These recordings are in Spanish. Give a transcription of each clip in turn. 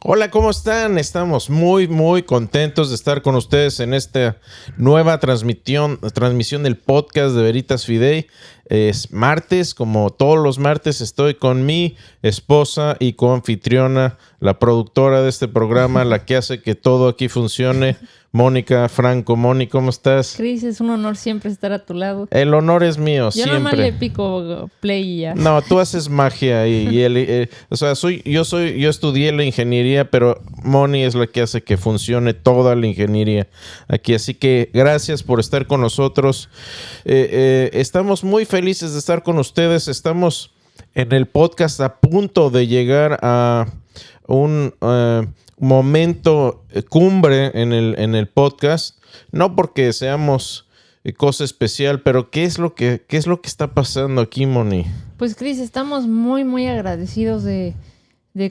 Hola, ¿cómo están? Estamos muy contentos de estar con ustedes en esta nueva transmisión del podcast de Veritas Fidei. Es martes, como todos los martes estoy con mi esposa y coanfitriona, la productora de este programa, la que hace que todo aquí funcione, Mónica Franco. Moni, ¿cómo estás? Cris, es un honor siempre estar a tu lado. El honor es mío, Yo siempre. nomás le pico play y ya. No, tú haces magia yo estudié la ingeniería, pero Moni es la que hace que funcione toda la ingeniería aquí. Así que gracias por estar con nosotros. Estamos muy felices de estar con ustedes. Estamos en el podcast a punto de llegar a un momento cumbre en el podcast. No porque seamos cosa especial, pero ¿qué es lo que está pasando aquí, Moni? Pues Cris, estamos muy agradecidos de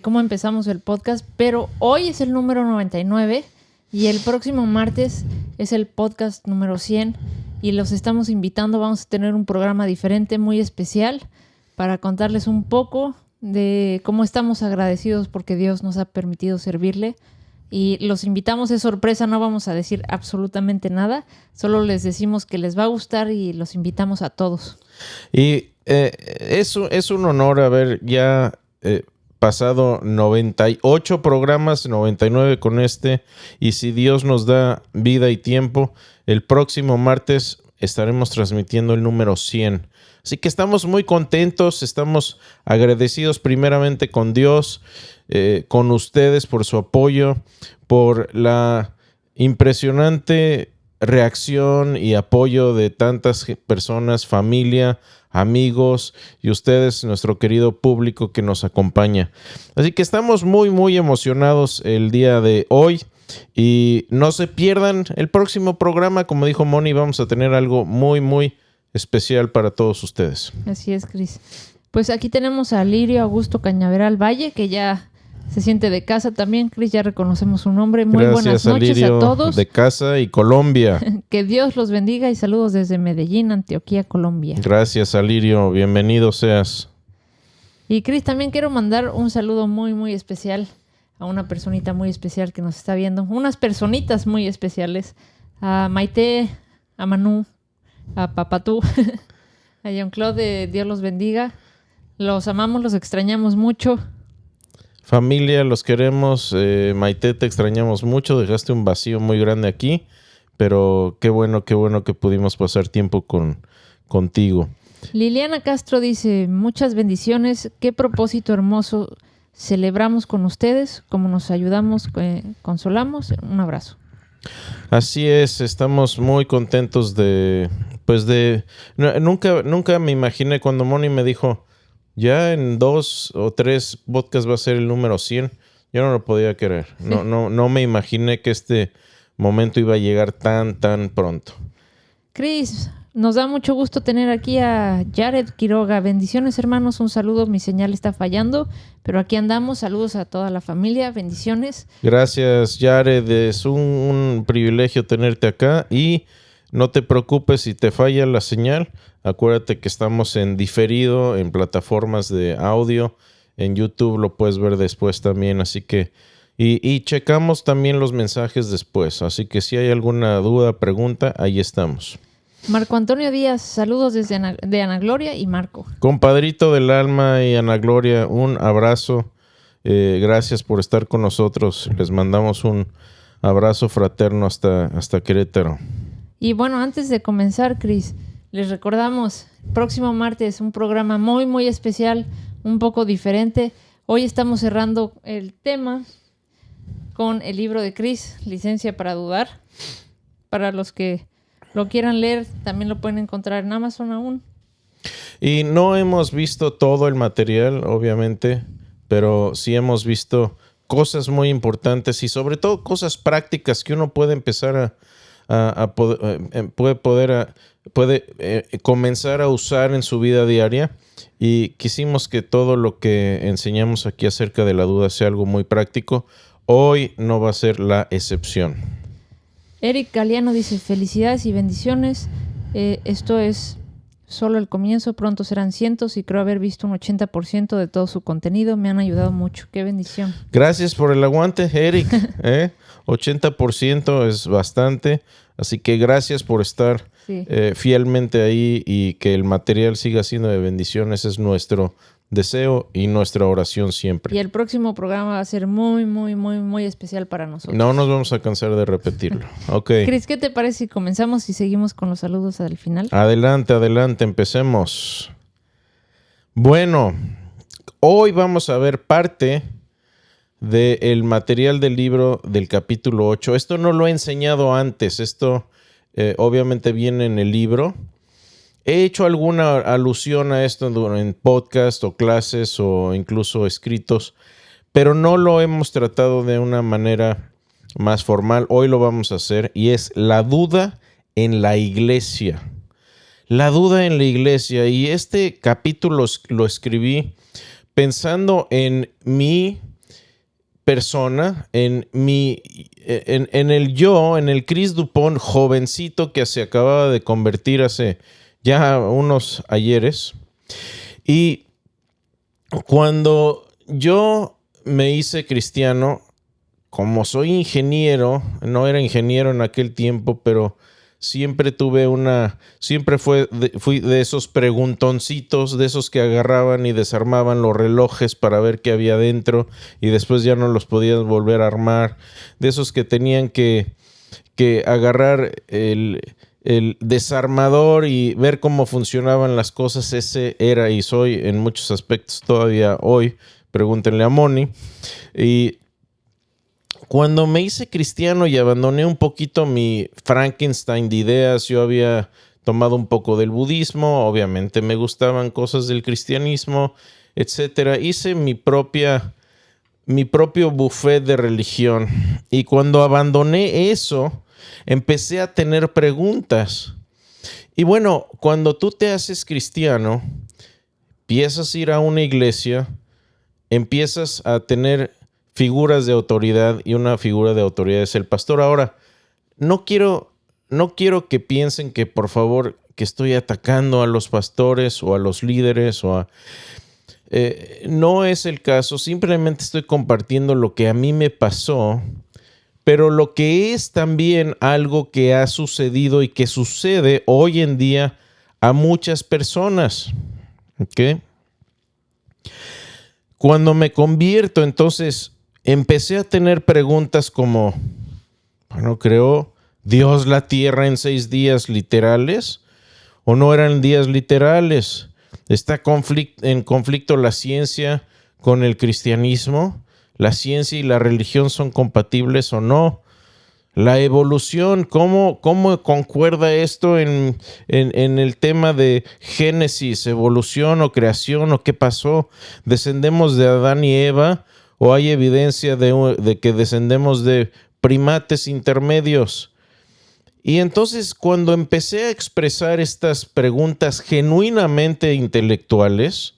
cómo empezamos el podcast, pero hoy es el número 99 y el próximo martes es el podcast número 100 y los estamos invitando. Vamos a tener un programa diferente, muy especial, para contarles un poco de cómo estamos agradecidos porque Dios nos ha permitido servirle. Y los invitamos, es sorpresa, no vamos a decir absolutamente nada, solo les decimos que les va a gustar y los invitamos a todos. Y es un honor haber ya pasado 98 programas, 99 con este, y si Dios nos da vida y tiempo, el próximo martes estaremos transmitiendo el número 100. Así que estamos muy contentos, estamos agradecidos primeramente con Dios, con ustedes por su apoyo, por la impresionante reacción y apoyo de tantas personas, familia, amigos y ustedes, nuestro querido público que nos acompaña. Así que estamos muy emocionados el día de hoy y no se pierdan el próximo programa. Como dijo Moni, vamos a tener algo muy especial para todos ustedes. Así es, Cris. Pues aquí tenemos a Lirio Augusto Cañaveral Valle, que ya se siente de casa también. Cris, ya reconocemos su nombre. Muy Gracias, buenas noches Lirio, a todos. de casa y Colombia. Que Dios los bendiga y saludos desde Medellín, Antioquia, Colombia. Gracias, Lirio. Bienvenido seas. Y Cris, también quiero mandar un saludo muy especial a una personita muy especial que nos está viendo. Unas personitas muy especiales. A Maite, a Manu, a Papatú, a Jean-Claude, Dios los bendiga. Los amamos, los extrañamos mucho. Familia, los queremos. Maite, te extrañamos mucho. Dejaste un vacío muy grande aquí. Pero qué bueno que pudimos pasar tiempo contigo. Liliana Castro dice, muchas bendiciones. Qué propósito hermoso. Celebramos con ustedes. Como nos ayudamos, consolamos. Un abrazo. Así es, estamos muy contentos nunca me imaginé cuando Moni me dijo, ya en 2 o 3 podcasts va a ser el número 100. Yo no lo podía creer. No me imaginé que este momento iba a llegar tan pronto. Cris, nos da mucho gusto tener aquí a Jared Quiroga. Bendiciones, hermanos. Un saludo. Mi señal está fallando, pero aquí andamos. Saludos a toda la familia. Bendiciones. Gracias, Jared. Es un privilegio tenerte acá y no te preocupes si te falla la señal. Acuérdate que estamos en diferido en plataformas de audio. En YouTube lo puedes ver después también, así que y checamos también los mensajes después. Así que si hay alguna duda, pregunta, ahí estamos. Marco Antonio Díaz, saludos desde de Ana Gloria y Marco. Compadrito del alma y Ana Gloria, un abrazo. Gracias por estar con nosotros. Les mandamos un abrazo fraterno hasta Querétaro. Y bueno, antes de comenzar, Cris, les recordamos, próximo martes, un programa muy especial, un poco diferente. Hoy estamos cerrando el tema con el libro de Cris, Licencia para Dudar. Para los que lo quieran leer, también lo pueden encontrar en Amazon aún. Y no hemos visto todo el material, obviamente, pero sí hemos visto cosas muy importantes y sobre todo cosas prácticas que uno puede empezar puede comenzar a usar en su vida diaria. Y quisimos que todo lo que enseñamos aquí acerca de la duda sea algo muy práctico. Hoy no va a ser la excepción. Eric Galeano dice, felicidades y bendiciones. Esto es solo el comienzo, pronto serán cientos y creo haber visto un 80% de todo su contenido. Me han ayudado mucho. ¡Qué bendición! Gracias por el aguante, Eric. 80% es bastante, así que gracias por estar fielmente ahí y que el material siga siendo de bendición. Ese es nuestro deseo y nuestra oración siempre. Y el próximo programa va a ser muy, muy, muy, muy especial para nosotros. No nos vamos a cansar de repetirlo. Ok. Chris, ¿qué te parece si comenzamos y seguimos con los saludos al final? Adelante, empecemos. Bueno, hoy vamos a ver parte del material del libro del capítulo 8. Esto no lo he enseñado antes, esto obviamente viene en el libro. He hecho alguna alusión a esto en podcast o clases o incluso escritos, pero no lo hemos tratado de una manera más formal. Hoy lo vamos a hacer y es la duda en la iglesia. La duda en la iglesia. Y este capítulo lo escribí pensando en mi persona, en el Chris Dupont jovencito que se acababa de convertir hace ya unos ayeres. Y cuando yo me hice cristiano, como soy ingeniero, no era ingeniero en aquel tiempo, pero siempre fui de esos preguntoncitos, de esos que agarraban y desarmaban los relojes para ver qué había dentro y después ya no los podías volver a armar, de esos que tenían que agarrar el desarmador y ver cómo funcionaban las cosas. Ese era y soy en muchos aspectos todavía hoy. Pregúntenle a Moni. Y cuando me hice cristiano y abandoné un poquito mi Frankenstein de ideas, yo había tomado un poco del budismo, obviamente me gustaban cosas del cristianismo, etcétera. Hice mi propio buffet de religión. Y cuando abandoné eso, empecé a tener preguntas. Y bueno, cuando tú te haces cristiano, empiezas a ir a una iglesia, empiezas a tener figuras de autoridad y una figura de autoridad es el pastor. Ahora, no quiero que piensen que por favor que estoy atacando a los pastores o a los líderes no es el caso. Simplemente estoy compartiendo lo que a mí me pasó, pero lo que es también algo que ha sucedido y que sucede hoy en día a muchas personas. ¿Ok? Cuando me convierto, entonces empecé a tener preguntas como, bueno, ¿creó Dios la tierra en 6 días literales? ¿O no eran días literales? ¿Está en conflicto la ciencia con el cristianismo? ¿La ciencia y la religión son compatibles o no? La evolución, ¿cómo concuerda esto en el tema de Génesis, evolución o creación o qué pasó? ¿Descendemos de Adán y Eva o hay evidencia de que descendemos de primates intermedios? Y entonces cuando empecé a expresar estas preguntas genuinamente intelectuales,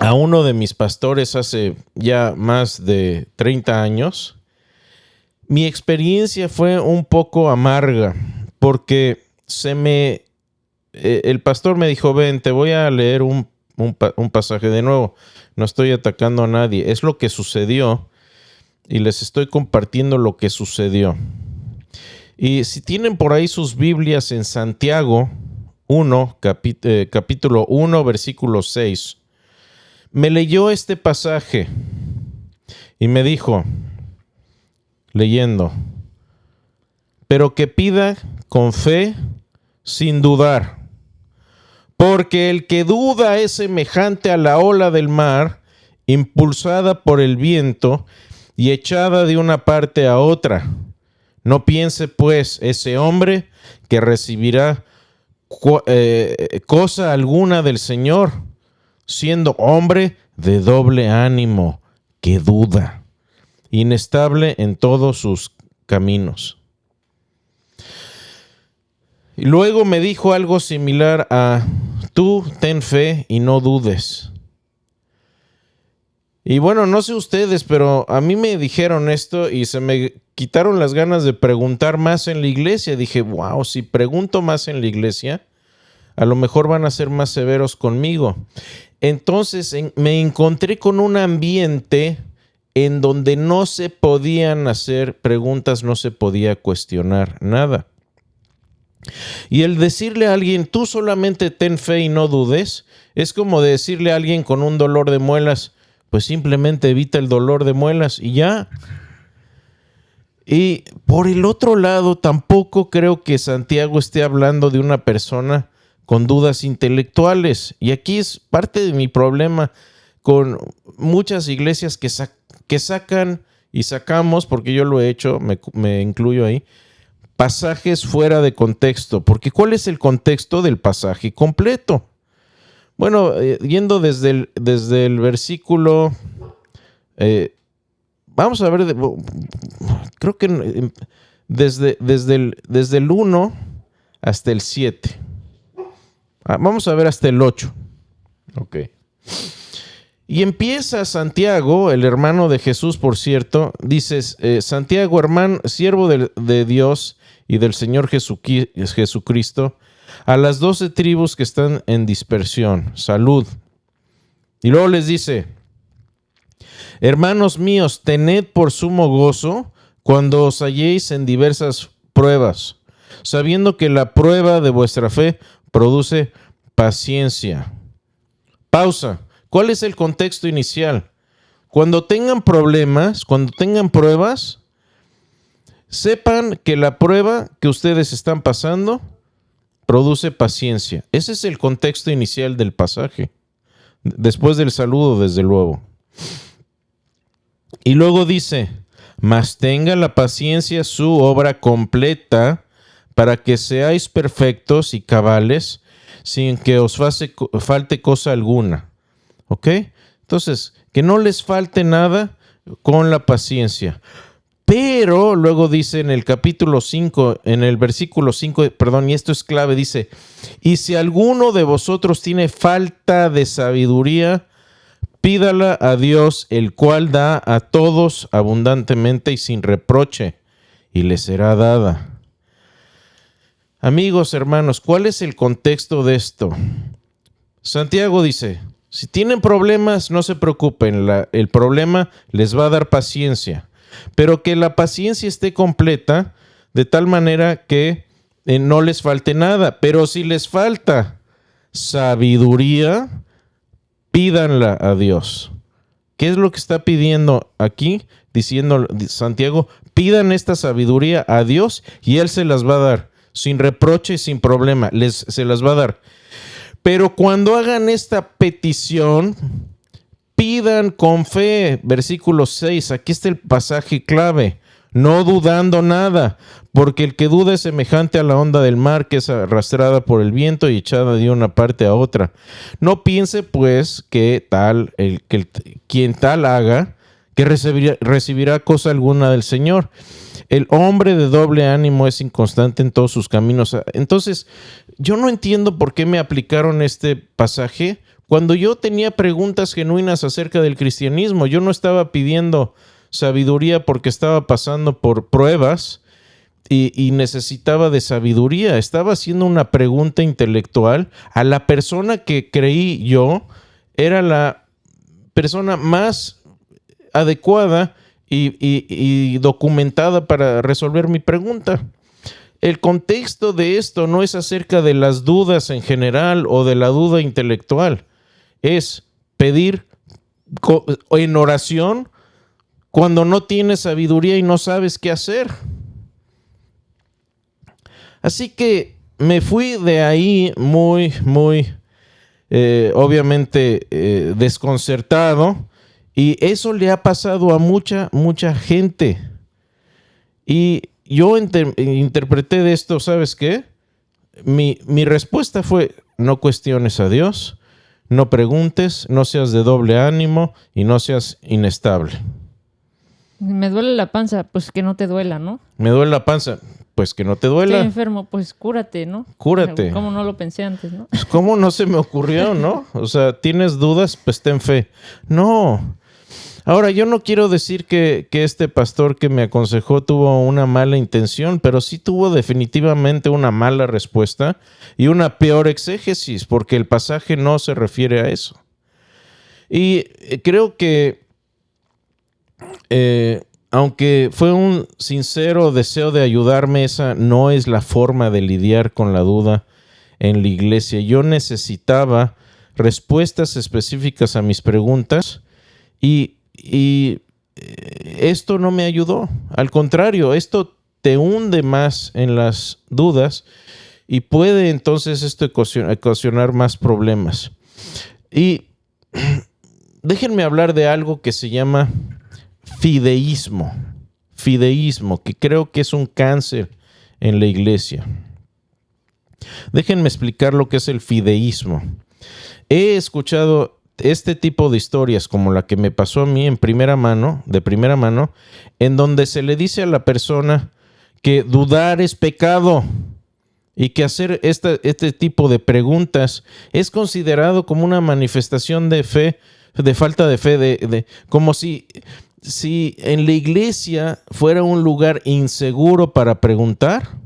a uno de mis pastores hace ya más de 30 años, mi experiencia fue un poco amarga porque el pastor me dijo, ven, te voy a leer un pasaje de nuevo. No estoy atacando a nadie, es lo que sucedió y les estoy compartiendo lo que sucedió. Y si tienen por ahí sus Biblias en Santiago 1, capítulo 1, versículo 6, me leyó este pasaje y me dijo, leyendo, pero que pida con fe sin dudar, porque el que duda es semejante a la ola del mar, impulsada por el viento y echada de una parte a otra. No piense pues ese hombre que recibirá cosa alguna del Señor, siendo hombre de doble ánimo, que duda, inestable en todos sus caminos. Y luego me dijo algo similar a, tú ten fe y no dudes. Y bueno, no sé ustedes, pero a mí me dijeron esto y se me quitaron las ganas de preguntar más en la iglesia. Dije, wow, si pregunto más en la iglesia, a lo mejor van a ser más severos conmigo. Entonces me encontré con un ambiente en donde no se podían hacer preguntas, no se podía cuestionar nada. Y el decirle a alguien, tú solamente ten fe y no dudes, es como decirle a alguien con un dolor de muelas, pues simplemente evita el dolor de muelas y ya. Y por el otro lado, tampoco creo que Santiago esté hablando de una persona con dudas intelectuales. Y aquí es parte de mi problema con muchas iglesias que sacan y sacamos, porque yo lo he hecho, me incluyo ahí, pasajes fuera de contexto. Porque ¿cuál es el contexto del pasaje completo? Bueno, yendo desde el versículo, vamos a ver, creo que desde el 1 hasta el 7. Vamos a ver hasta el 8. Ok. Y empieza Santiago, el hermano de Jesús, por cierto, dices, Santiago, hermano, siervo de Dios y del Señor Jesucristo, a las 12 tribus que están en dispersión, salud. Y luego les dice, hermanos míos, tened por sumo gozo cuando os halléis en diversas pruebas, sabiendo que la prueba de vuestra fe produce paciencia. Pausa. ¿Cuál es el contexto inicial? Cuando tengan problemas, cuando tengan pruebas, sepan que la prueba que ustedes están pasando produce paciencia. Ese es el contexto inicial del pasaje. Después del saludo, desde luego. Y luego dice, mas tenga la paciencia su obra completa para que seáis perfectos y cabales sin que os falte cosa alguna. ¿Ok? Entonces, que no les falte nada con la paciencia. Pero luego dice en el capítulo 5, en el versículo 5, perdón, y esto es clave, dice, y si alguno de vosotros tiene falta de sabiduría, pídala a Dios, el cual da a todos abundantemente y sin reproche, y le será dada. Amigos, hermanos, ¿cuál es el contexto de esto? Santiago dice, si tienen problemas, no se preocupen, el problema les va a dar paciencia, pero que la paciencia esté completa de tal manera que no les falte nada. Pero si les falta sabiduría, pídanla a Dios. ¿Qué es lo que está pidiendo aquí? Diciendo Santiago, pidan esta sabiduría a Dios y Él se las va a dar, sin reproche y sin problema, se las va a dar. Pero cuando hagan esta petición, pidan con fe. Versículo 6, aquí está el pasaje clave. No dudando nada, porque el que duda es semejante a la onda del mar que es arrastrada por el viento y echada de una parte a otra. No piense pues que quien tal haga, que recibirá cosa alguna del Señor. El hombre de doble ánimo es inconstante en todos sus caminos. Entonces, yo no entiendo por qué me aplicaron este pasaje cuando yo tenía preguntas genuinas acerca del cristianismo. Yo no estaba pidiendo sabiduría porque estaba pasando por pruebas y necesitaba de sabiduría. Estaba haciendo una pregunta intelectual a la persona que creí yo era la persona más adecuada y documentada para resolver mi pregunta. El contexto de esto no es acerca de las dudas en general o de la duda intelectual. Es pedir en oración cuando no tienes sabiduría y no sabes qué hacer. Así que me fui de ahí muy, obviamente desconcertado. Y eso le ha pasado a mucha gente. Y yo interpreté de esto, ¿sabes qué? Mi respuesta fue, no cuestiones a Dios, no preguntes, no seas de doble ánimo y no seas inestable. Me duele la panza, pues que no te duela, ¿no? Me duele la panza, pues que no te duela. Estoy enfermo, pues cúrate, ¿no? Cúrate. ¿Cómo no lo pensé antes, no? Pues, ¿cómo no se me ocurrió, no? O sea, ¿tienes dudas? Pues ten fe. No. Ahora, yo no quiero decir que este pastor que me aconsejó tuvo una mala intención, pero sí tuvo definitivamente una mala respuesta y una peor exégesis, porque el pasaje no se refiere a eso. Y creo que, aunque fue un sincero deseo de ayudarme, esa no es la forma de lidiar con la duda en la iglesia. Yo necesitaba respuestas específicas a mis preguntas y esto no me ayudó. Al contrario, esto te hunde más en las dudas y puede entonces esto ocasionar más problemas. Y déjenme hablar de algo que se llama fideísmo. Fideísmo, que creo que es un cáncer en la iglesia. Déjenme explicar lo que es el fideísmo. He escuchado este tipo de historias como la que me pasó a mí de primera mano, en donde se le dice a la persona que dudar es pecado y que hacer este tipo de preguntas es considerado como una manifestación de fe, de falta de fe, como si en la iglesia fuera un lugar inseguro para preguntar.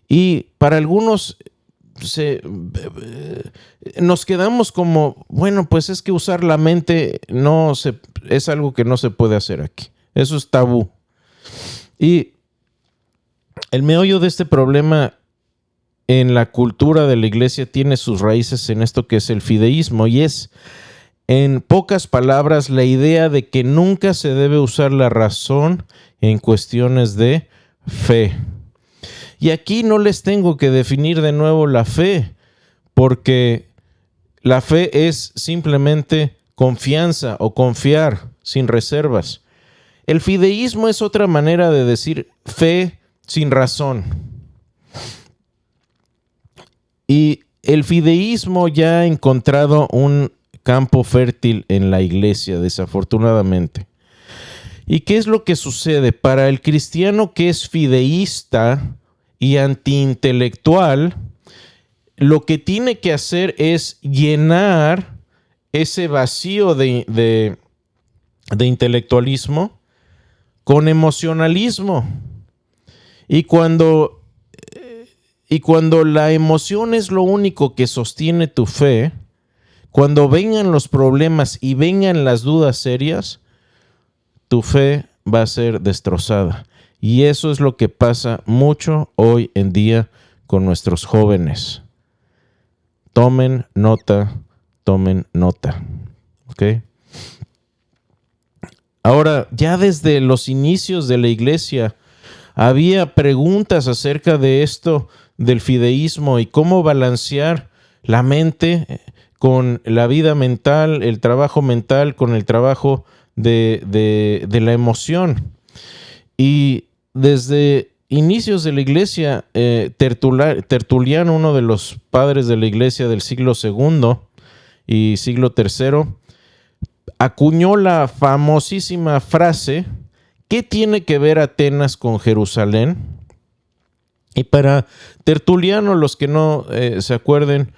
Y para algunos nos quedamos como, bueno, pues es que usar la mente es algo que no se puede hacer aquí. Eso es tabú. Y el meollo de este problema en la cultura de la iglesia tiene sus raíces en esto que es el fideísmo, y es, en pocas palabras, la idea de que nunca se debe usar la razón en cuestiones de fe. Y aquí no les tengo que definir de nuevo la fe, porque la fe es simplemente confianza o confiar sin reservas. El fideísmo es otra manera de decir fe sin razón. Y el fideísmo ya ha encontrado un campo fértil en la iglesia, desafortunadamente. ¿Y qué es lo que sucede? Para el cristiano que es fideísta y antiintelectual, lo que tiene que hacer es llenar ese vacío de intelectualismo con emocionalismo. Y cuando la emoción es lo único que sostiene tu fe, cuando vengan los problemas y vengan las dudas serias, tu fe va a ser destrozada. Y eso es lo que pasa mucho hoy en día con nuestros jóvenes. Tomen nota. ¿Ok? Ahora, ya desde los inicios de la iglesia había preguntas acerca de esto, del fideísmo y cómo balancear la mente con la vida mental, el trabajo mental con el trabajo de la emoción. Y desde inicios de la iglesia, Tertuliano, uno de los padres de la iglesia del siglo II y siglo III, acuñó la famosísima frase: ¿qué tiene que ver Atenas con Jerusalén? Y para Tertuliano, los que no se acuerden,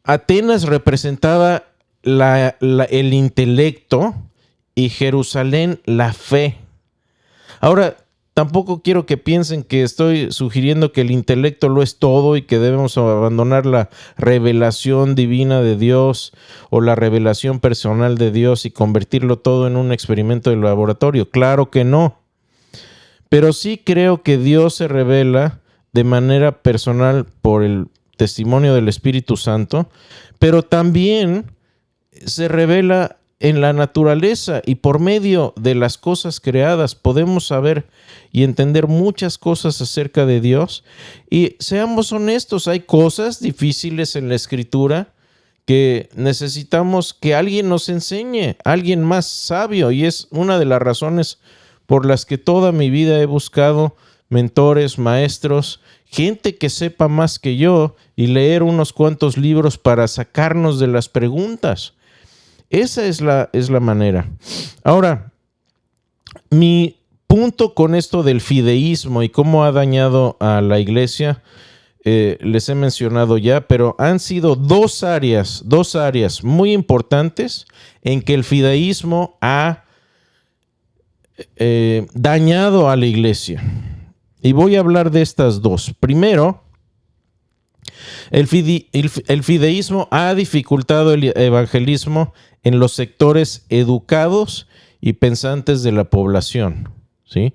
Atenas representaba el intelecto y Jerusalén la fe. Ahora, tampoco quiero que piensen que estoy sugiriendo que el intelecto lo es todo y que debemos abandonar la revelación divina de Dios o la revelación personal de Dios y convertirlo todo en un experimento de laboratorio. Claro que no. Pero sí creo que Dios se revela de manera personal por el testimonio del Espíritu Santo, pero también se revela en la naturaleza, y por medio de las cosas creadas podemos saber y entender muchas cosas acerca de Dios. Y seamos honestos, hay cosas difíciles en la Escritura que necesitamos que alguien nos enseñe, alguien más sabio, y es una de las razones por las que toda mi vida he buscado mentores, maestros, gente que sepa más que yo, y leer unos cuantos libros para sacarnos de las preguntas. Esa es la manera. Ahora, mi punto con esto del fideísmo y cómo ha dañado a la iglesia les he mencionado ya, pero han sido dos áreas muy importantes en que el fideísmo ha dañado a la iglesia. Y voy a hablar de estas dos. Primero, el fideísmo ha dificultado el evangelismo en los sectores educados y pensantes de la población, ¿sí?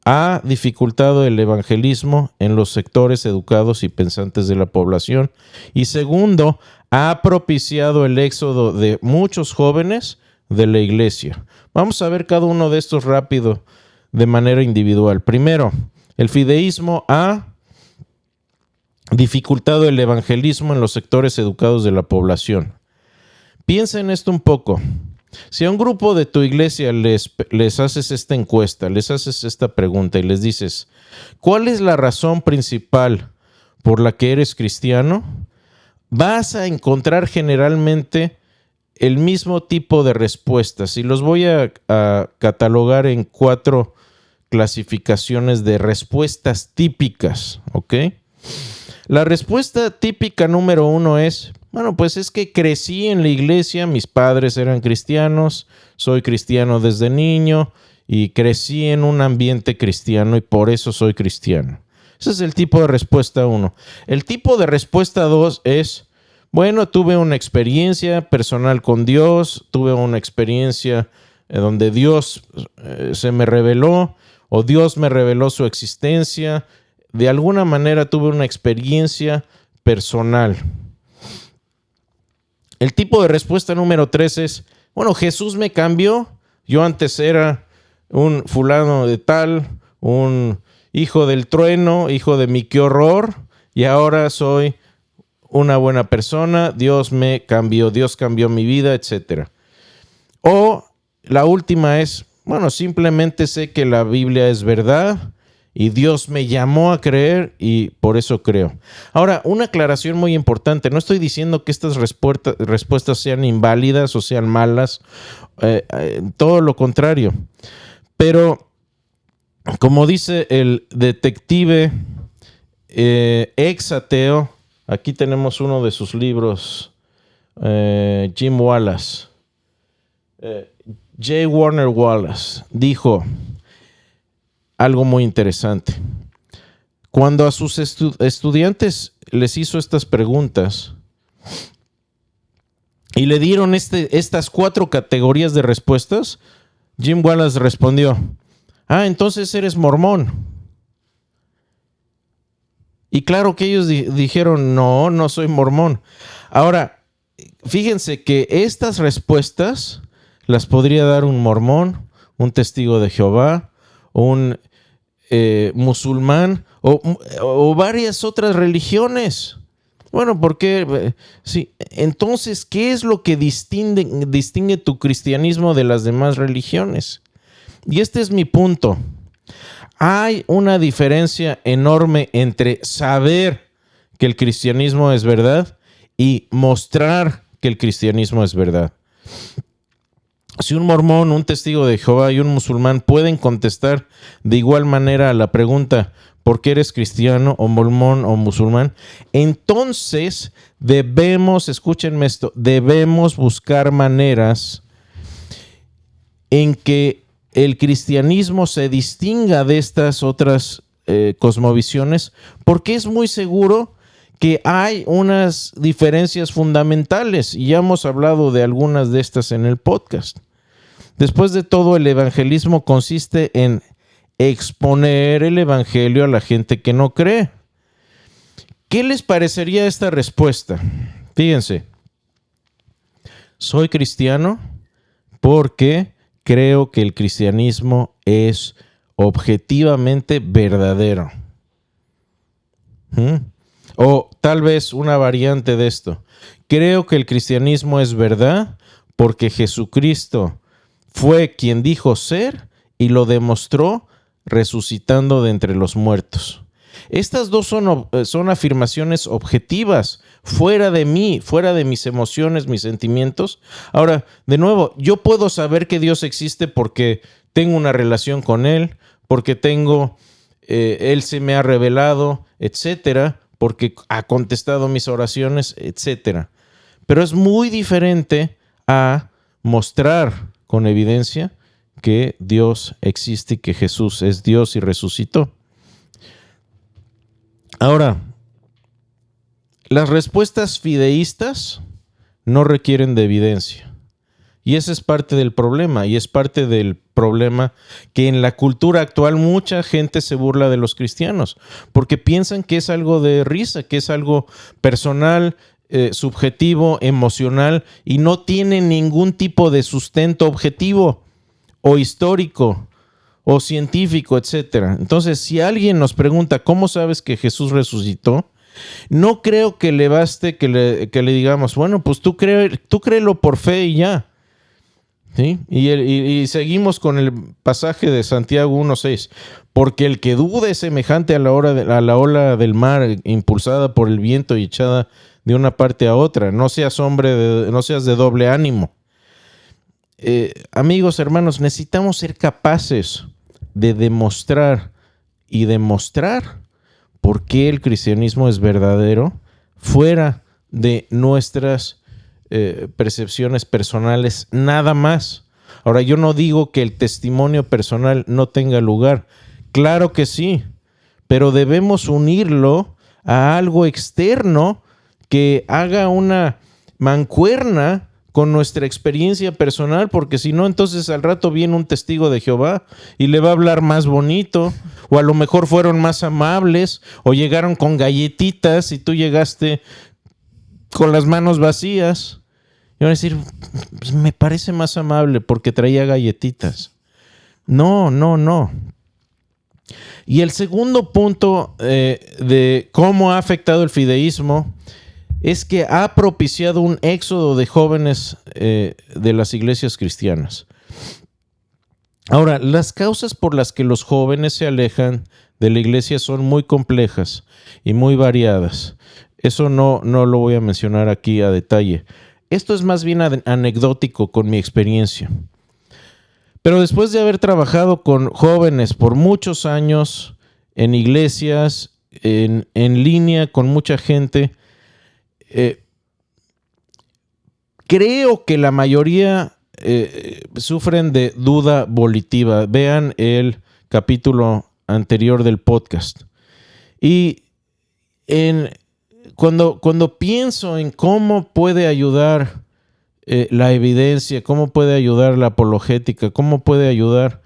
Ha dificultado el evangelismo en los sectores educados y pensantes de la población. Y segundo, ha propiciado el éxodo de muchos jóvenes de la iglesia. Vamos a ver cada uno de estos rápido de manera individual. Primero, el fideísmo ha dificultado el evangelismo en los sectores educados de la población. Piensa en esto un poco. Si a un grupo de tu iglesia les haces esta encuesta, les haces esta pregunta y les dices, ¿cuál es la razón principal por la que eres cristiano? Vas a encontrar generalmente el mismo tipo de respuestas y los voy a catalogar en 4 clasificaciones de respuestas típicas, ¿ok? La respuesta típica número 1 es, bueno, pues es que crecí en la iglesia, mis padres eran cristianos, soy cristiano desde niño y crecí en un ambiente cristiano y por eso soy cristiano. Ese es el tipo de respuesta 1. El tipo de respuesta 2 es, bueno, tuve una experiencia personal con Dios, tuve una experiencia donde Dios se me reveló o Dios me reveló su existencia. De alguna manera tuve una experiencia personal. El tipo de respuesta número 3 es, bueno, Jesús me cambió. Yo antes era un fulano de tal, un hijo del trueno, hijo de mi qué horror, y ahora soy una buena persona. Dios me cambió, Dios cambió mi vida, etc. O la última es, bueno, simplemente sé que la Biblia es verdad y Dios me llamó a creer y por eso creo. Ahora, una aclaración muy importante. No estoy diciendo que estas respuestas sean inválidas o sean malas. Todo lo contrario. Pero, como dice el detective ex ateo, aquí tenemos uno de sus libros, Jim Wallace. J. Warner Wallace dijo algo muy interesante. Cuando a sus estudiantes les hizo estas preguntas y le dieron estas 4 categorías de respuestas, Jim Wallace respondió, entonces eres mormón. Y claro que ellos dijeron, no soy mormón. Ahora, fíjense que estas respuestas las podría dar un mormón, un testigo de Jehová, un musulmán o varias otras religiones. Bueno, porque sí, entonces, ¿qué es lo que distingue tu cristianismo de las demás religiones? Y este es mi punto. Hay una diferencia enorme entre saber que el cristianismo es verdad y mostrar que el cristianismo es verdad. Si un mormón, un testigo de Jehová y un musulmán pueden contestar de igual manera a la pregunta ¿por qué eres cristiano o mormón o musulmán? Entonces escúchenme esto, debemos buscar maneras en que el cristianismo se distinga de estas otras cosmovisiones, porque es muy seguro que hay unas diferencias fundamentales y ya hemos hablado de algunas de estas en el podcast. Después de todo, el evangelismo consiste en exponer el evangelio a la gente que no cree. ¿Qué les parecería esta respuesta? Fíjense, soy cristiano porque creo que el cristianismo es objetivamente verdadero. O tal vez una variante de esto. Creo que el cristianismo es verdad porque Jesucristo fue quien dijo ser y lo demostró resucitando de entre los muertos. Estas dos son afirmaciones objetivas, fuera de mí, fuera de mis emociones, mis sentimientos. Ahora, de nuevo, yo puedo saber que Dios existe porque tengo una relación con Él, porque Él se me ha revelado, etcétera. porque ha contestado mis oraciones, etc. Pero es muy diferente a mostrar con evidencia que Dios existe y que Jesús es Dios y resucitó. Ahora, las respuestas fideístas no requieren de evidencia. Y ese es parte del problema, y es parte del problema que en la cultura actual mucha gente se burla de los cristianos, porque piensan que es algo de risa, que es algo personal, subjetivo, emocional, y no tiene ningún tipo de sustento objetivo o histórico o científico, etc. Entonces, si alguien nos pregunta, ¿cómo sabes que Jesús resucitó? No creo que le baste que le digamos, bueno, pues tú créelo por fe y ya. ¿Sí? Y seguimos con el pasaje de Santiago 1:6. Porque el que dude es semejante a la ola del mar, impulsada por el viento y echada de una parte a otra. No seas no seas de doble ánimo. Amigos, hermanos, necesitamos ser capaces de demostrar por qué el cristianismo es verdadero fuera de nuestras percepciones personales, nada más. Ahora, yo no digo que el testimonio personal no tenga lugar. Claro que sí, pero debemos unirlo a algo externo que haga una mancuerna con nuestra experiencia personal, porque si no, entonces al rato viene un testigo de Jehová y le va a hablar más bonito, o a lo mejor fueron más amables, o llegaron con galletitas y tú llegaste con las manos vacías. Y van a decir, pues me parece más amable porque traía galletitas. No. Y el segundo punto de cómo ha afectado el fideísmo es que ha propiciado un éxodo de jóvenes de las iglesias cristianas. Ahora, las causas por las que los jóvenes se alejan de la iglesia son muy complejas y muy variadas. Eso no lo voy a mencionar aquí a detalle. Esto es más bien anecdótico con mi experiencia. Pero después de haber trabajado con jóvenes por muchos años en iglesias, en línea con mucha gente, creo que la mayoría sufren de duda volitiva. Vean el capítulo anterior del podcast. Y cuando pienso en cómo puede ayudar la evidencia, cómo puede ayudar la apologética, cómo puede ayudar,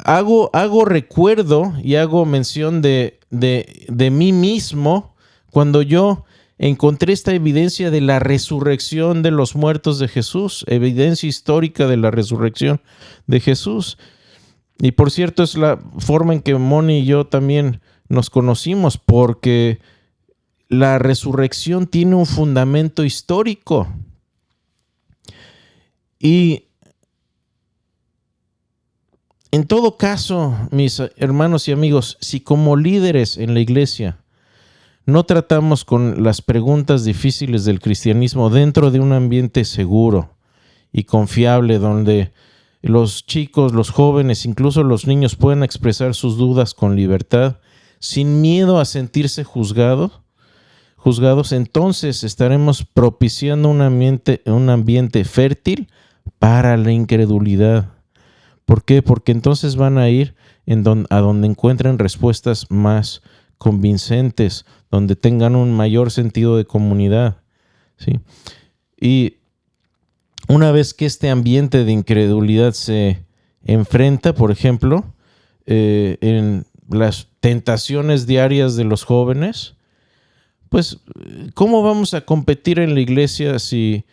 hago recuerdo y hago mención de mí mismo cuando yo encontré esta evidencia de la resurrección de los muertos de Jesús, evidencia histórica de la resurrección de Jesús. Y por cierto, es la forma en que Moni y yo también nos conocimos, porque la resurrección tiene un fundamento histórico. Y en todo caso, mis hermanos y amigos, si como líderes en la iglesia no tratamos con las preguntas difíciles del cristianismo dentro de un ambiente seguro y confiable, donde los chicos, los jóvenes, incluso los niños pueden expresar sus dudas con libertad, sin miedo a sentirse juzgados, entonces estaremos propiciando un ambiente fértil para la incredulidad. ¿Por qué? Porque entonces van a ir a donde encuentren respuestas más convincentes, donde tengan un mayor sentido de comunidad, ¿sí? Y una vez que este ambiente de incredulidad se enfrenta, por ejemplo, en las tentaciones diarias de los jóvenes, pues, ¿cómo vamos a competir en la iglesia si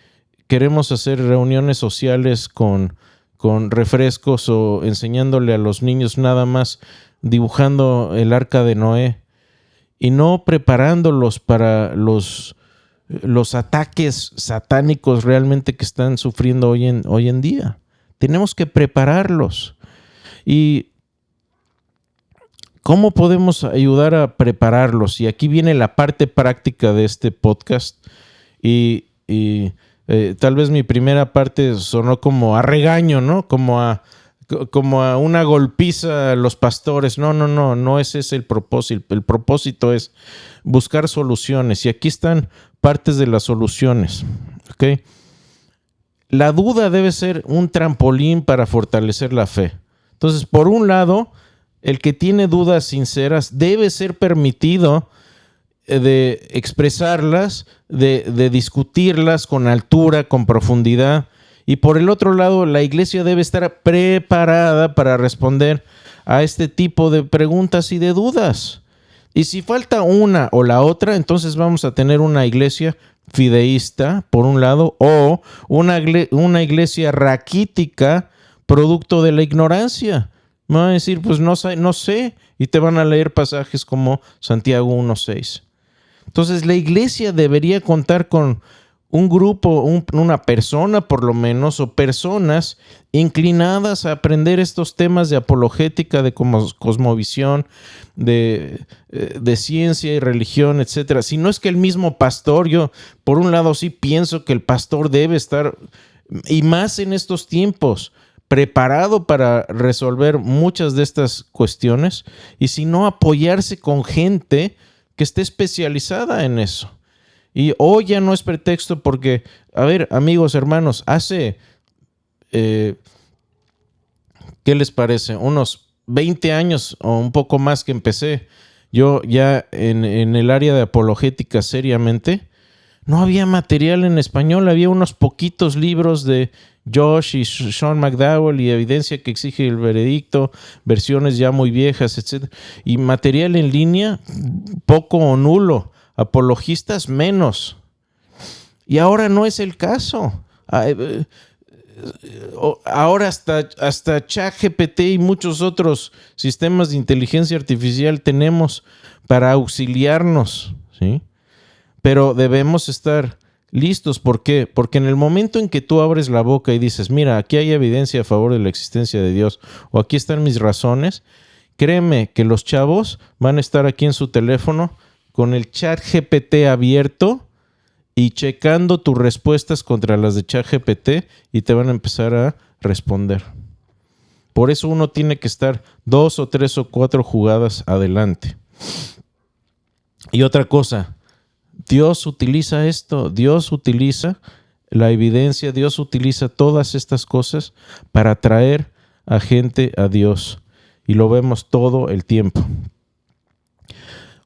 queremos hacer reuniones sociales con refrescos o enseñándole a los niños nada más dibujando el arca de Noé y no preparándolos para los ataques satánicos realmente que están sufriendo hoy en día? Tenemos que prepararlos. ¿Y cómo podemos ayudar a prepararlos? Y aquí viene la parte práctica de este podcast. Y tal vez mi primera parte sonó como a regaño, ¿no? Como a como a una golpiza a los pastores. No ese es el propósito. El propósito es buscar soluciones. Y aquí están partes de las soluciones. ¿Ok? La duda debe ser un trampolín para fortalecer la fe. Entonces, por un lado, el que tiene dudas sinceras debe ser permitido de expresarlas, de discutirlas con altura, con profundidad. Y por el otro lado, la iglesia debe estar preparada para responder a este tipo de preguntas y de dudas. Y si falta una o la otra, entonces vamos a tener una iglesia fideísta, por un lado, o una iglesia raquítica, producto de la ignorancia. Me van a decir, pues no sé, y te van a leer pasajes como Santiago 1:6. Entonces la iglesia debería contar con un grupo, una persona por lo menos, o personas inclinadas a aprender estos temas de apologética, de cosmovisión, de ciencia y religión, etcétera. Si no es que el mismo pastor, yo por un lado sí pienso que el pastor debe estar, y más en estos tiempos, preparado para resolver muchas de estas cuestiones, y si no, apoyarse con gente que esté especializada en eso. Y hoy ya no es pretexto porque, a ver, amigos, hermanos, hace, ¿qué les parece? Unos 20 años o un poco más que empecé yo ya en el área de apologética seriamente, no había material en español, había unos poquitos libros de Josh y Sean McDowell y Evidencia que exige el veredicto, versiones ya muy viejas, etc. Y material en línea, poco o nulo. Apologistas menos. Y ahora no es el caso. Ahora hasta ChatGPT y muchos otros sistemas de inteligencia artificial tenemos para auxiliarnos, ¿sí? Pero debemos estar listos. ¿Por qué? Porque en el momento en que tú abres la boca y dices, mira, aquí hay evidencia a favor de la existencia de Dios, o aquí están mis razones, créeme que los chavos van a estar aquí en su teléfono con el ChatGPT abierto y checando tus respuestas contra las de ChatGPT y te van a empezar a responder. Por eso uno tiene que estar 2 o 3 o 4 jugadas adelante. Y otra cosa, Dios utiliza esto, Dios utiliza la evidencia, Dios utiliza todas estas cosas para atraer a gente a Dios. Y lo vemos todo el tiempo.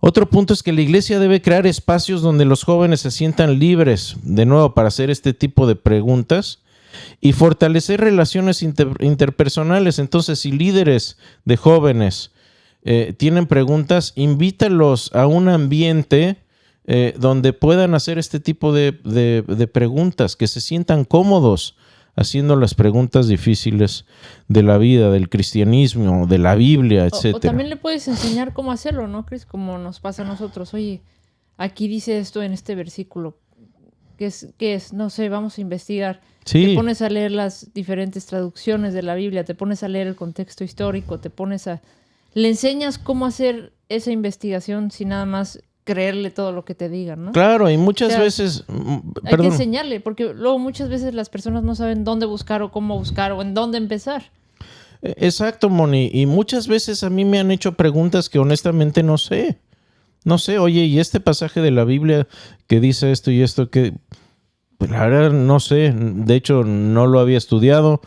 Otro punto es que la iglesia debe crear espacios donde los jóvenes se sientan libres, de nuevo, para hacer este tipo de preguntas y fortalecer relaciones interpersonales. Entonces, si líderes de jóvenes tienen preguntas, invítalos a un ambiente donde puedan hacer este tipo de preguntas, que se sientan cómodos haciendo las preguntas difíciles de la vida, del cristianismo, de la Biblia, etc. O también le puedes enseñar cómo hacerlo, ¿no, Chris? Como nos pasa a nosotros. Oye, aquí dice esto en este versículo. ¿Qué es? No sé, vamos a investigar. Sí. Te pones a leer las diferentes traducciones de la Biblia, te pones a leer el contexto histórico, le enseñas cómo hacer esa investigación sin nada más creerle todo lo que te digan, ¿no? Claro, y muchas veces... Hay que enseñarle, porque luego muchas veces las personas no saben dónde buscar o cómo buscar o en dónde empezar. Exacto, Moni. Y muchas veces a mí me han hecho preguntas que honestamente no sé. No sé, oye, ¿y este pasaje de la Biblia que dice esto y esto? Que pues, la verdad no sé. De hecho, no lo había estudiado.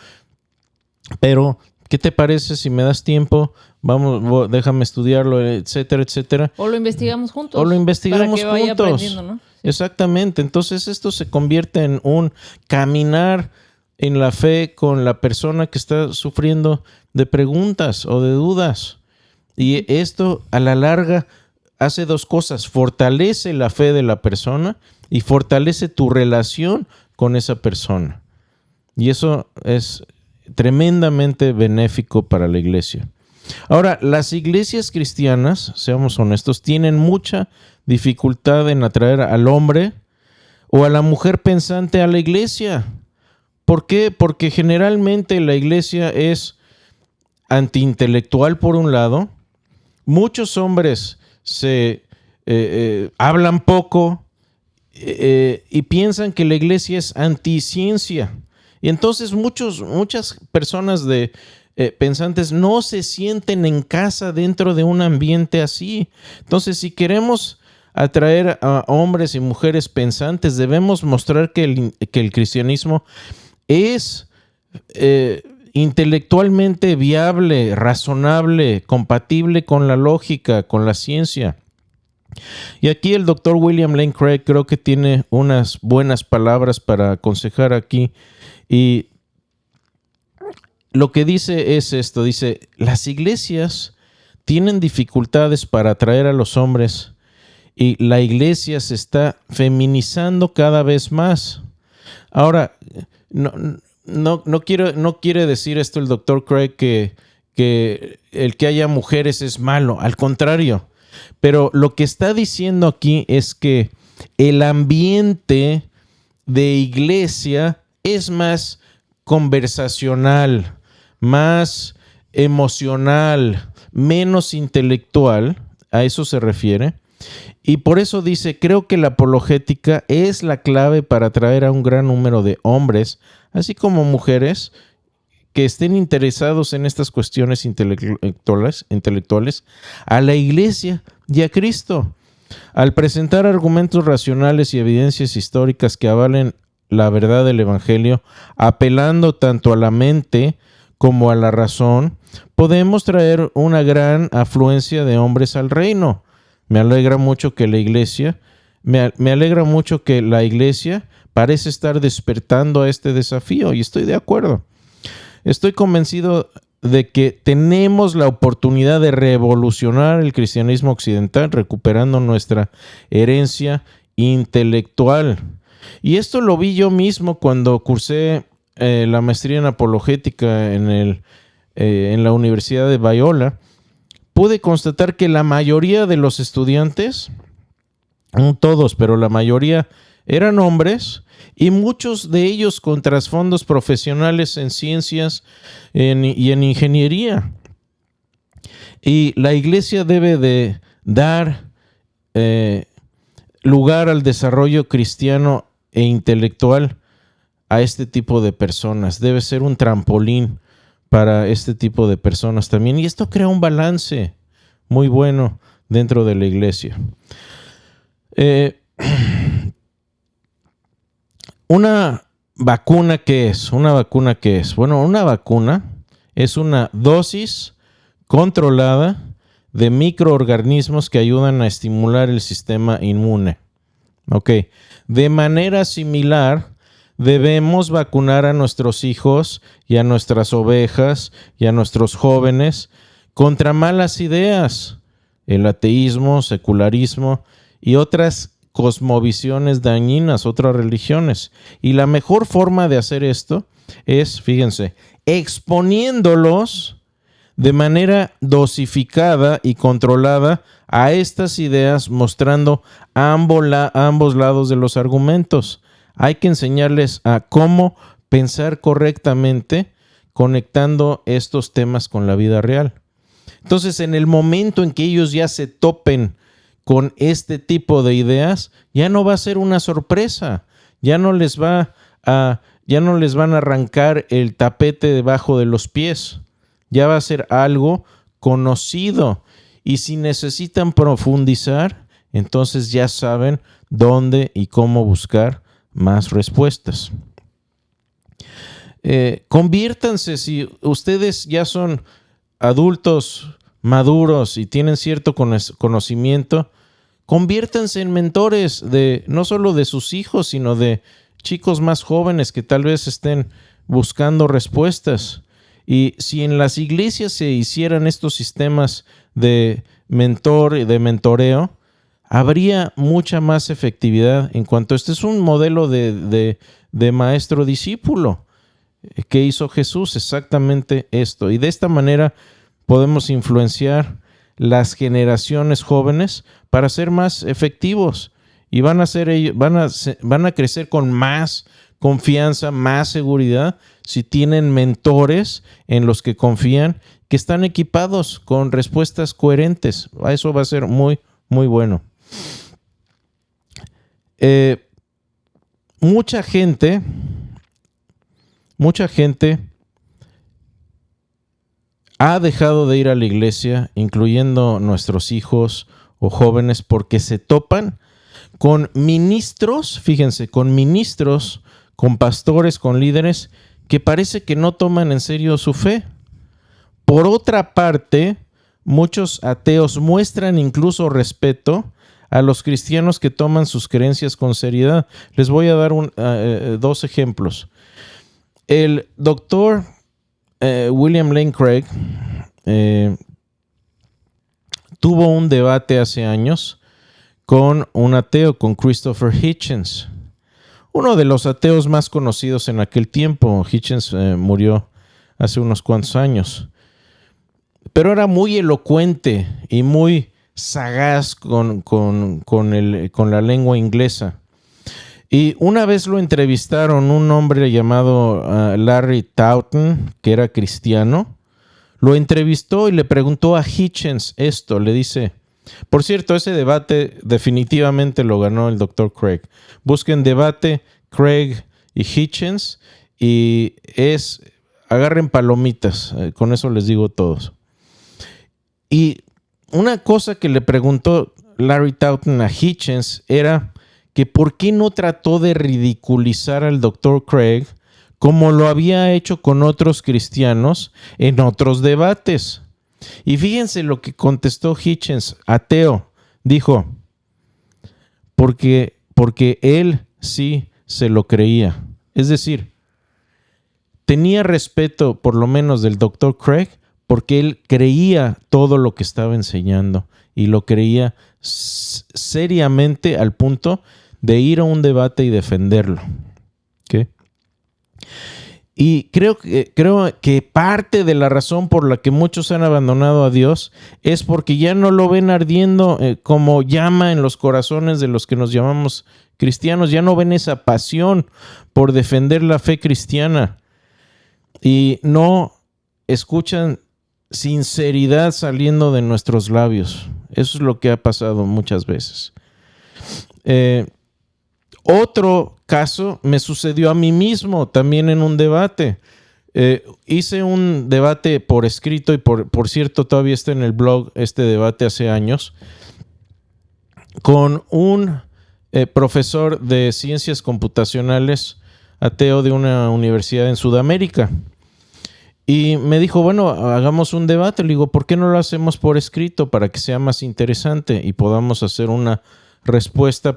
Pero, ¿qué te parece si me das tiempo? Vamos, déjame estudiarlo, etcétera, etcétera. O lo investigamos juntos. Para que vaya aprendiendo, ¿no? Sí. Exactamente. Entonces esto se convierte en un caminar en la fe con la persona que está sufriendo de preguntas o de dudas. Y esto a la larga hace dos cosas. Fortalece la fe de la persona y fortalece tu relación con esa persona. Y eso es tremendamente benéfico para la iglesia. Ahora, las iglesias cristianas, seamos honestos, tienen mucha dificultad en atraer al hombre o a la mujer pensante a la iglesia. ¿Por qué? Porque generalmente la iglesia es antiintelectual por un lado. Muchos hombres hablan poco y piensan que la iglesia es anticiencia. Y entonces muchas personas de pensantes no se sienten en casa dentro de un ambiente así. Entonces, si queremos atraer a hombres y mujeres pensantes, debemos mostrar que el cristianismo es intelectualmente viable, razonable, compatible con la lógica, con la ciencia. Y aquí el doctor William Lane Craig creo que tiene unas buenas palabras para aconsejar aquí. Y lo que dice es esto, dice, las iglesias tienen dificultades para atraer a los hombres y la iglesia se está feminizando cada vez más. Ahora, no quiere decir esto el doctor Craig que el que haya mujeres es malo, al contrario. Pero lo que está diciendo aquí es que el ambiente de iglesia es más conversacional, más emocional, menos intelectual, a eso se refiere. Y por eso dice, creo que la apologética es la clave para atraer a un gran número de hombres, así como mujeres, que estén interesados en estas cuestiones intelectuales a la iglesia y a Cristo. Al presentar argumentos racionales y evidencias históricas que avalen la verdad del Evangelio, apelando tanto a la mente como a la razón, podemos traer una gran afluencia de hombres al reino. Me alegra mucho que la iglesia parece estar despertando a este desafío y estoy de acuerdo. Estoy convencido de que tenemos la oportunidad de revolucionar el cristianismo occidental recuperando nuestra herencia intelectual. Y esto lo vi yo mismo cuando cursé la maestría en apologética en la Universidad de Biola. Pude constatar que la mayoría de los estudiantes, no todos, pero la mayoría eran hombres y muchos de ellos con trasfondos profesionales en ciencias y en ingeniería. Y la iglesia debe de dar lugar al desarrollo cristiano e intelectual a este tipo de personas. Debe ser un trampolín para este tipo de personas también. Y esto crea un balance muy bueno dentro de la iglesia. ¿Una vacuna qué es? ¿Una vacuna qué es? Bueno, una vacuna es una dosis controlada de microorganismos que ayudan a estimular el sistema inmune. Ok. De manera similar, debemos vacunar a nuestros hijos y a nuestras ovejas y a nuestros jóvenes contra malas ideas, el ateísmo, secularismo y otras cosmovisiones dañinas, otras religiones. Y la mejor forma de hacer esto es, fíjense, exponiéndolos de manera dosificada y controlada a estas ideas, mostrando ambos lados de los argumentos. Hay que enseñarles a cómo pensar correctamente, conectando estos temas con la vida real. Entonces, en el momento en que ellos ya se topen con este tipo de ideas, ya no va a ser una sorpresa, ya no les van a arrancar el tapete debajo de los pies, ya va a ser algo conocido. Y si necesitan profundizar, entonces ya saben dónde y cómo buscar más respuestas. Conviértanse, si ustedes ya son adultos maduros y tienen cierto conocimiento, conviértanse en mentores no solo de sus hijos, sino de chicos más jóvenes que tal vez estén buscando respuestas. Y si en las iglesias se hicieran estos sistemas de mentor y de mentoreo, habría mucha más efectividad en cuanto este es un modelo de maestro-discípulo que hizo Jesús, exactamente esto. Y de esta manera podemos influenciar las generaciones jóvenes para ser más efectivos y van a crecer con más confianza, más seguridad si tienen mentores en los que confían, que están equipados con respuestas coherentes. Eso va a ser muy, muy bueno. Mucha gente ha dejado de ir a la iglesia, incluyendo nuestros hijos o jóvenes, porque se topan con ministros, fíjense, con ministros, con pastores, con líderes que parece que no toman en serio su fe. Por otra parte, muchos ateos muestran incluso respeto a los cristianos que toman sus creencias con seriedad. Les voy a dar dos ejemplos. El doctor William Lane Craig tuvo un debate hace años con un ateo, con Christopher Hitchens, uno de los ateos más conocidos en aquel tiempo. Hitchens murió hace unos cuantos años, pero era muy elocuente y muy sagaz con la lengua inglesa. Y una vez lo entrevistaron un hombre llamado Larry Taunton, que era cristiano. Lo entrevistó y le preguntó a Hitchens esto. Le dice, por cierto, ese debate definitivamente lo ganó el Dr. Craig. Busquen debate Craig y Hitchens y agarren palomitas. Con eso les digo todos. Y una cosa que le preguntó Larry Taunton a Hitchens era que por qué no trató de ridiculizar al Dr. Craig como lo había hecho con otros cristianos en otros debates. Y fíjense lo que contestó Hitchens, ateo. Dijo, porque él sí se lo creía. Es decir, tenía respeto por lo menos del Dr. Craig porque él creía todo lo que estaba enseñando y lo creía seriamente al punto de ir a un debate y defenderlo. ¿Okay? Y creo que parte de la razón por la que muchos han abandonado a Dios es porque ya no lo ven ardiendo como llama en los corazones de los que nos llamamos cristianos. Ya no ven esa pasión por defender la fe cristiana y no escuchan sinceridad saliendo de nuestros labios. Eso es lo que ha pasado muchas veces. Otro caso me sucedió a mí mismo también en un debate. Hice un debate por escrito y por cierto todavía está en el blog este debate hace años con un profesor de ciencias computacionales ateo de una universidad en Sudamérica. Y me dijo, bueno, hagamos un debate. Le digo, ¿por qué no lo hacemos por escrito para que sea más interesante y podamos hacer una respuesta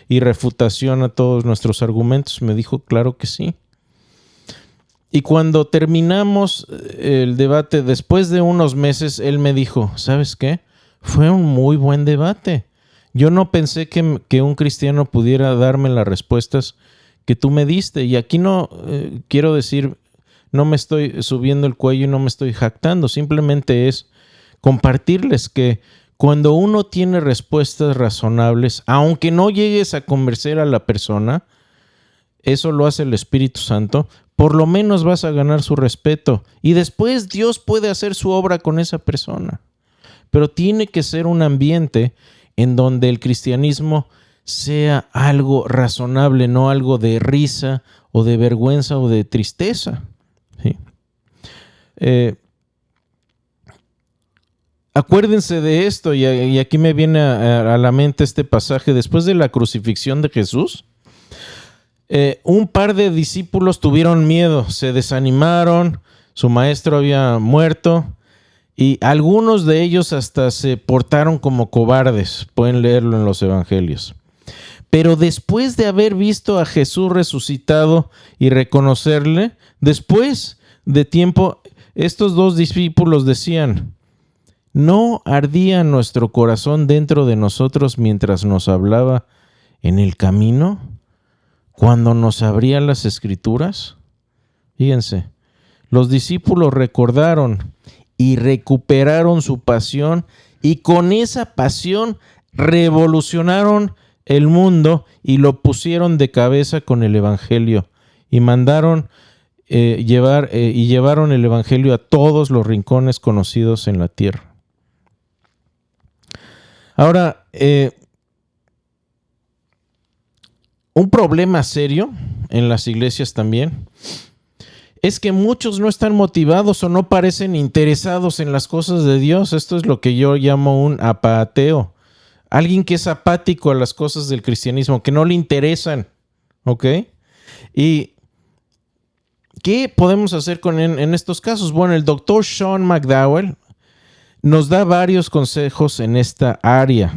y refutación a todos nuestros argumentos? Me dijo, claro que sí. Y cuando terminamos el debate, después de unos meses, él me dijo, ¿sabes qué? Fue un muy buen debate. Yo no pensé que un cristiano pudiera darme las respuestas que tú me diste. Y aquí no quiero decir, no me estoy subiendo el cuello y no me estoy jactando. Simplemente es compartirles que cuando uno tiene respuestas razonables, aunque no llegues a convencer a la persona, eso lo hace el Espíritu Santo, por lo menos vas a ganar su respeto. Y después Dios puede hacer su obra con esa persona. Pero tiene que ser un ambiente en donde el cristianismo sea algo razonable, no algo de risa o de vergüenza o de tristeza. ¿Sí? Acuérdense de esto, y aquí me viene a la mente este pasaje. Después de la crucifixión de Jesús, un par de discípulos tuvieron miedo, se desanimaron, su maestro había muerto, y algunos de ellos hasta se portaron como cobardes. Pueden leerlo en los evangelios. Pero después de haber visto a Jesús resucitado y reconocerle, después de tiempo, estos dos discípulos decían, ¿no ardía nuestro corazón dentro de nosotros mientras nos hablaba en el camino? Cuando nos abría las Escrituras. Fíjense, los discípulos recordaron y recuperaron su pasión y con esa pasión revolucionaron el mundo y lo pusieron de cabeza con el Evangelio y mandaron llevaron el Evangelio a todos los rincones conocidos en la tierra. Ahora, un problema serio en las iglesias también es que muchos no están motivados o no parecen interesados en las cosas de Dios. Esto es lo que yo llamo un apateo. Alguien que es apático a las cosas del cristianismo, que no le interesan. ¿Ok? ¿Y qué podemos hacer en estos casos? Bueno, el doctor Sean McDowell nos da varios consejos en esta área.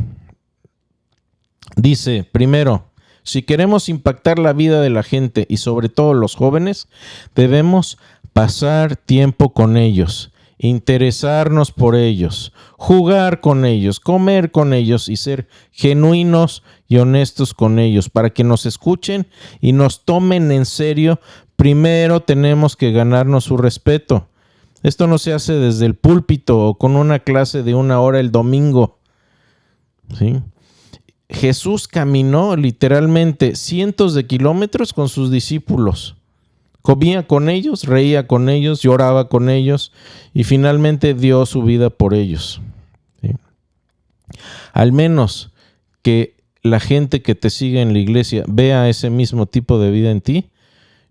Dice, primero, si queremos impactar la vida de la gente y sobre todo los jóvenes, debemos pasar tiempo con ellos, interesarnos por ellos, jugar con ellos, comer con ellos y ser genuinos y honestos con ellos. Para que nos escuchen y nos tomen en serio, primero tenemos que ganarnos su respeto. Esto no se hace desde el púlpito o con una clase de 1 hora el domingo. ¿Sí? Jesús caminó literalmente cientos de kilómetros con sus discípulos. Comía con ellos, reía con ellos, lloraba con ellos y finalmente dio su vida por ellos. ¿Sí? Al menos que la gente que te sigue en la iglesia vea ese mismo tipo de vida en ti,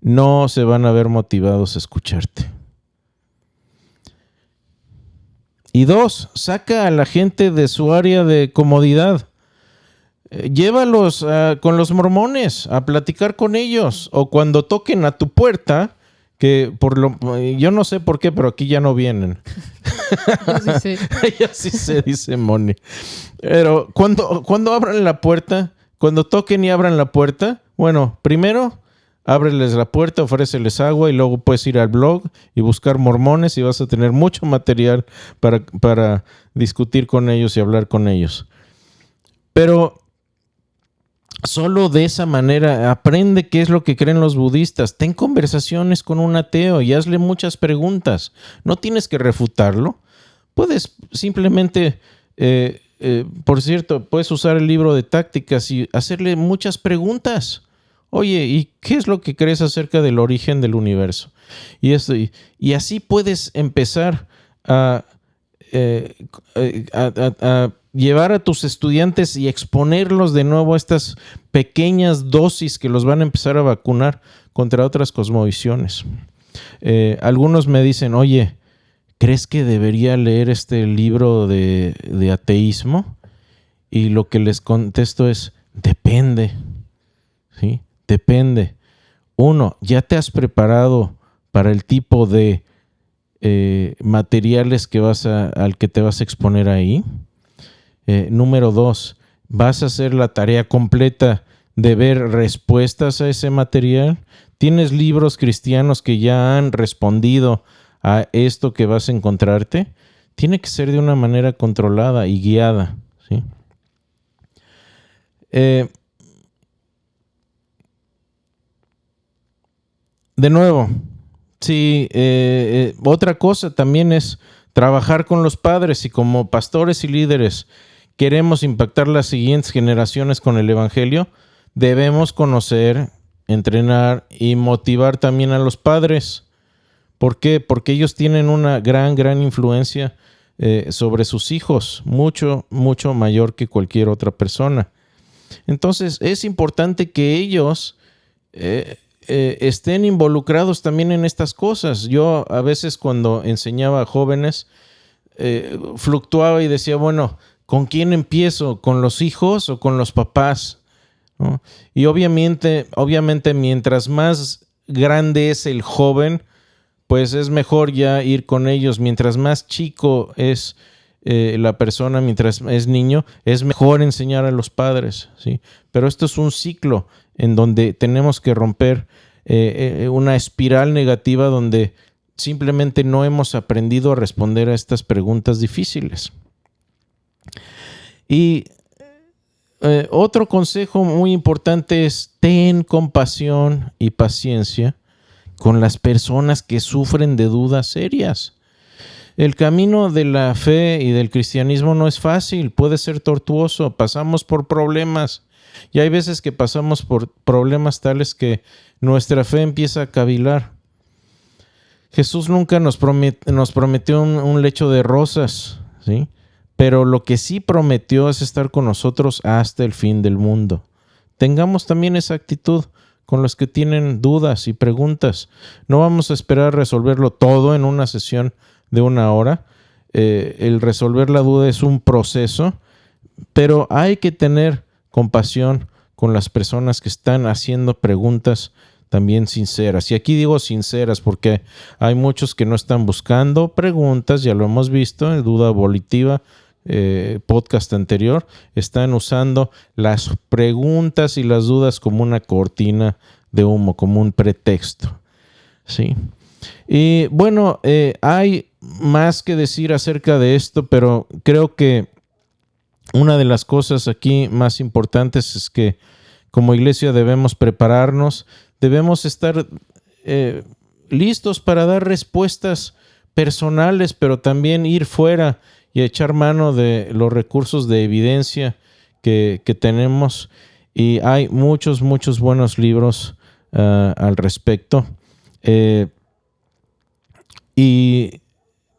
no se van a ver motivados a escucharte. Y 2, saca a la gente de su área de comodidad. Llévalos con los mormones a platicar con ellos, o cuando toquen a tu puerta, que yo no sé por qué, pero aquí ya no vienen. Yo sí sé. Ya sí se dice Moni. Pero cuando abran la puerta, cuando toquen y abran la puerta, bueno, primero ábreles la puerta, ofréceles agua y luego puedes ir al blog y buscar mormones y vas a tener mucho material para discutir con ellos y hablar con ellos. Pero solo de esa manera aprende qué es lo que creen los budistas. Ten conversaciones con un ateo y hazle muchas preguntas. No tienes que refutarlo. Puedes simplemente, por cierto, puedes usar el libro de tácticas y hacerle muchas preguntas. Oye, ¿y qué es lo que crees acerca del origen del universo? Y así puedes empezar a llevar a tus estudiantes y exponerlos de nuevo a estas pequeñas dosis que los van a empezar a vacunar contra otras cosmovisiones. Algunos me dicen, oye, ¿crees que debería leer este libro de ateísmo? Y lo que les contesto es, depende. ¿Sí? Depende. 1, ¿ya te has preparado para el tipo de materiales al que te vas a exponer ahí? Número 2, ¿vas a hacer la tarea completa de ver respuestas a ese material? ¿Tienes libros cristianos que ya han respondido a esto que vas a encontrarte? Tiene que ser de una manera controlada y guiada, ¿sí? De nuevo, sí, otra cosa también es trabajar con los padres, y como pastores y líderes queremos impactar las siguientes generaciones con el evangelio, debemos conocer, entrenar y motivar también a los padres. ¿Por qué? Porque ellos tienen una gran influencia sobre sus hijos, mucho mayor que cualquier otra persona. Entonces es importante que ellos estén involucrados también en estas cosas. Yo a veces cuando enseñaba a jóvenes fluctuaba y decía, bueno, ¿con quién empiezo? ¿Con los hijos o con los papás? ¿No? Y obviamente mientras más grande es el joven, pues es mejor ya ir con ellos. Mientras más chico es la persona, mientras es niño, es mejor enseñar a los padres, ¿sí? Pero esto es un ciclo en donde tenemos que romper una espiral negativa donde simplemente no hemos aprendido a responder a estas preguntas difíciles. Y otro consejo muy importante es ten compasión y paciencia con las personas que sufren de dudas serias. El camino de la fe y del cristianismo no es fácil, puede ser tortuoso, pasamos por problemas y hay veces que pasamos por problemas tales que nuestra fe empieza a cavilar. Jesús nunca nos prometió un lecho de rosas, ¿sí? Pero lo que sí prometió es estar con nosotros hasta el fin del mundo. Tengamos también esa actitud. con los que tienen dudas y preguntas. No vamos a esperar resolverlo todo en una sesión de 1 hora. El resolver la duda es un proceso, pero hay que tener compasión con las personas que están haciendo preguntas también sinceras. Y aquí digo sinceras porque hay muchos que no están buscando preguntas, ya lo hemos visto en Duda Volitiva, podcast anterior, están usando las preguntas y las dudas como una cortina de humo, como un pretexto. ¿Sí? Y bueno, hay más que decir acerca de esto, pero creo que una de las cosas aquí más importantes es que como iglesia debemos prepararnos, debemos estar listos para dar respuestas personales, pero también ir fuera y echar mano de los recursos de evidencia que tenemos. Y hay muchos buenos libros al respecto. Y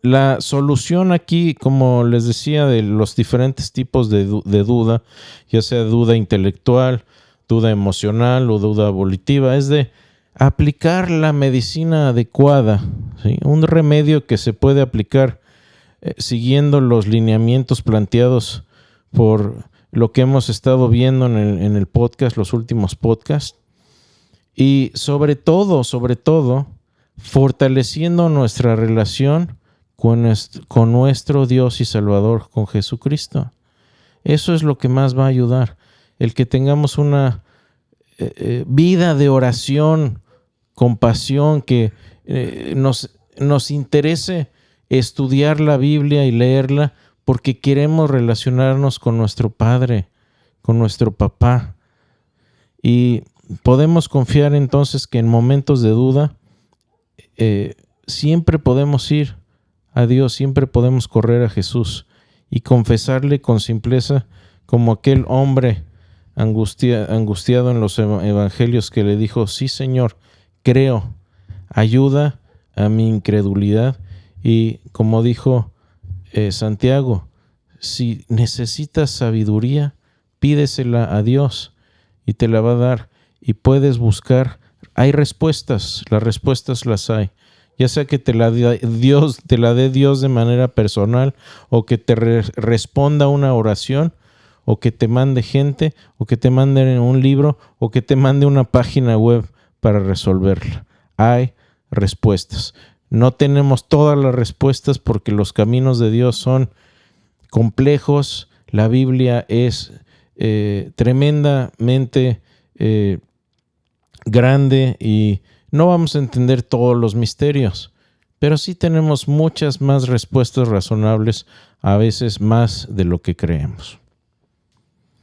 la solución aquí, como les decía, de los diferentes tipos de duda, ya sea duda intelectual, duda emocional o duda volitiva, es de aplicar la medicina adecuada, ¿sí? Un remedio que se puede aplicar siguiendo los lineamientos planteados por lo que hemos estado viendo en el podcast, los últimos podcasts, y sobre todo, fortaleciendo nuestra relación con nuestro Dios y Salvador, con Jesucristo. Eso es lo que más va a ayudar. El que tengamos una vida de oración, compasión, que nos interese estudiar la Biblia y leerla porque queremos relacionarnos con nuestro Padre, con nuestro Papá. Y podemos confiar entonces que en momentos de duda siempre podemos ir a Dios, siempre podemos correr a Jesús y confesarle con simpleza, como aquel hombre angustiado en los evangelios que le dijo: sí, Señor, creo, ayuda a mi incredulidad. Y como dijo Santiago, si necesitas sabiduría, pídesela a Dios y te la va a dar. Y puedes buscar, hay respuestas, las respuestas las hay. Ya sea que te la dé Dios de manera personal, o que te responda una oración, o que te mande gente, o que te mande un libro, o que te mande una página web para resolverla. Hay respuestas. No tenemos todas las respuestas porque los caminos de Dios son complejos. La Biblia es tremendamente grande y no vamos a entender todos los misterios, pero sí tenemos muchas más respuestas razonables, a veces más de lo que creemos.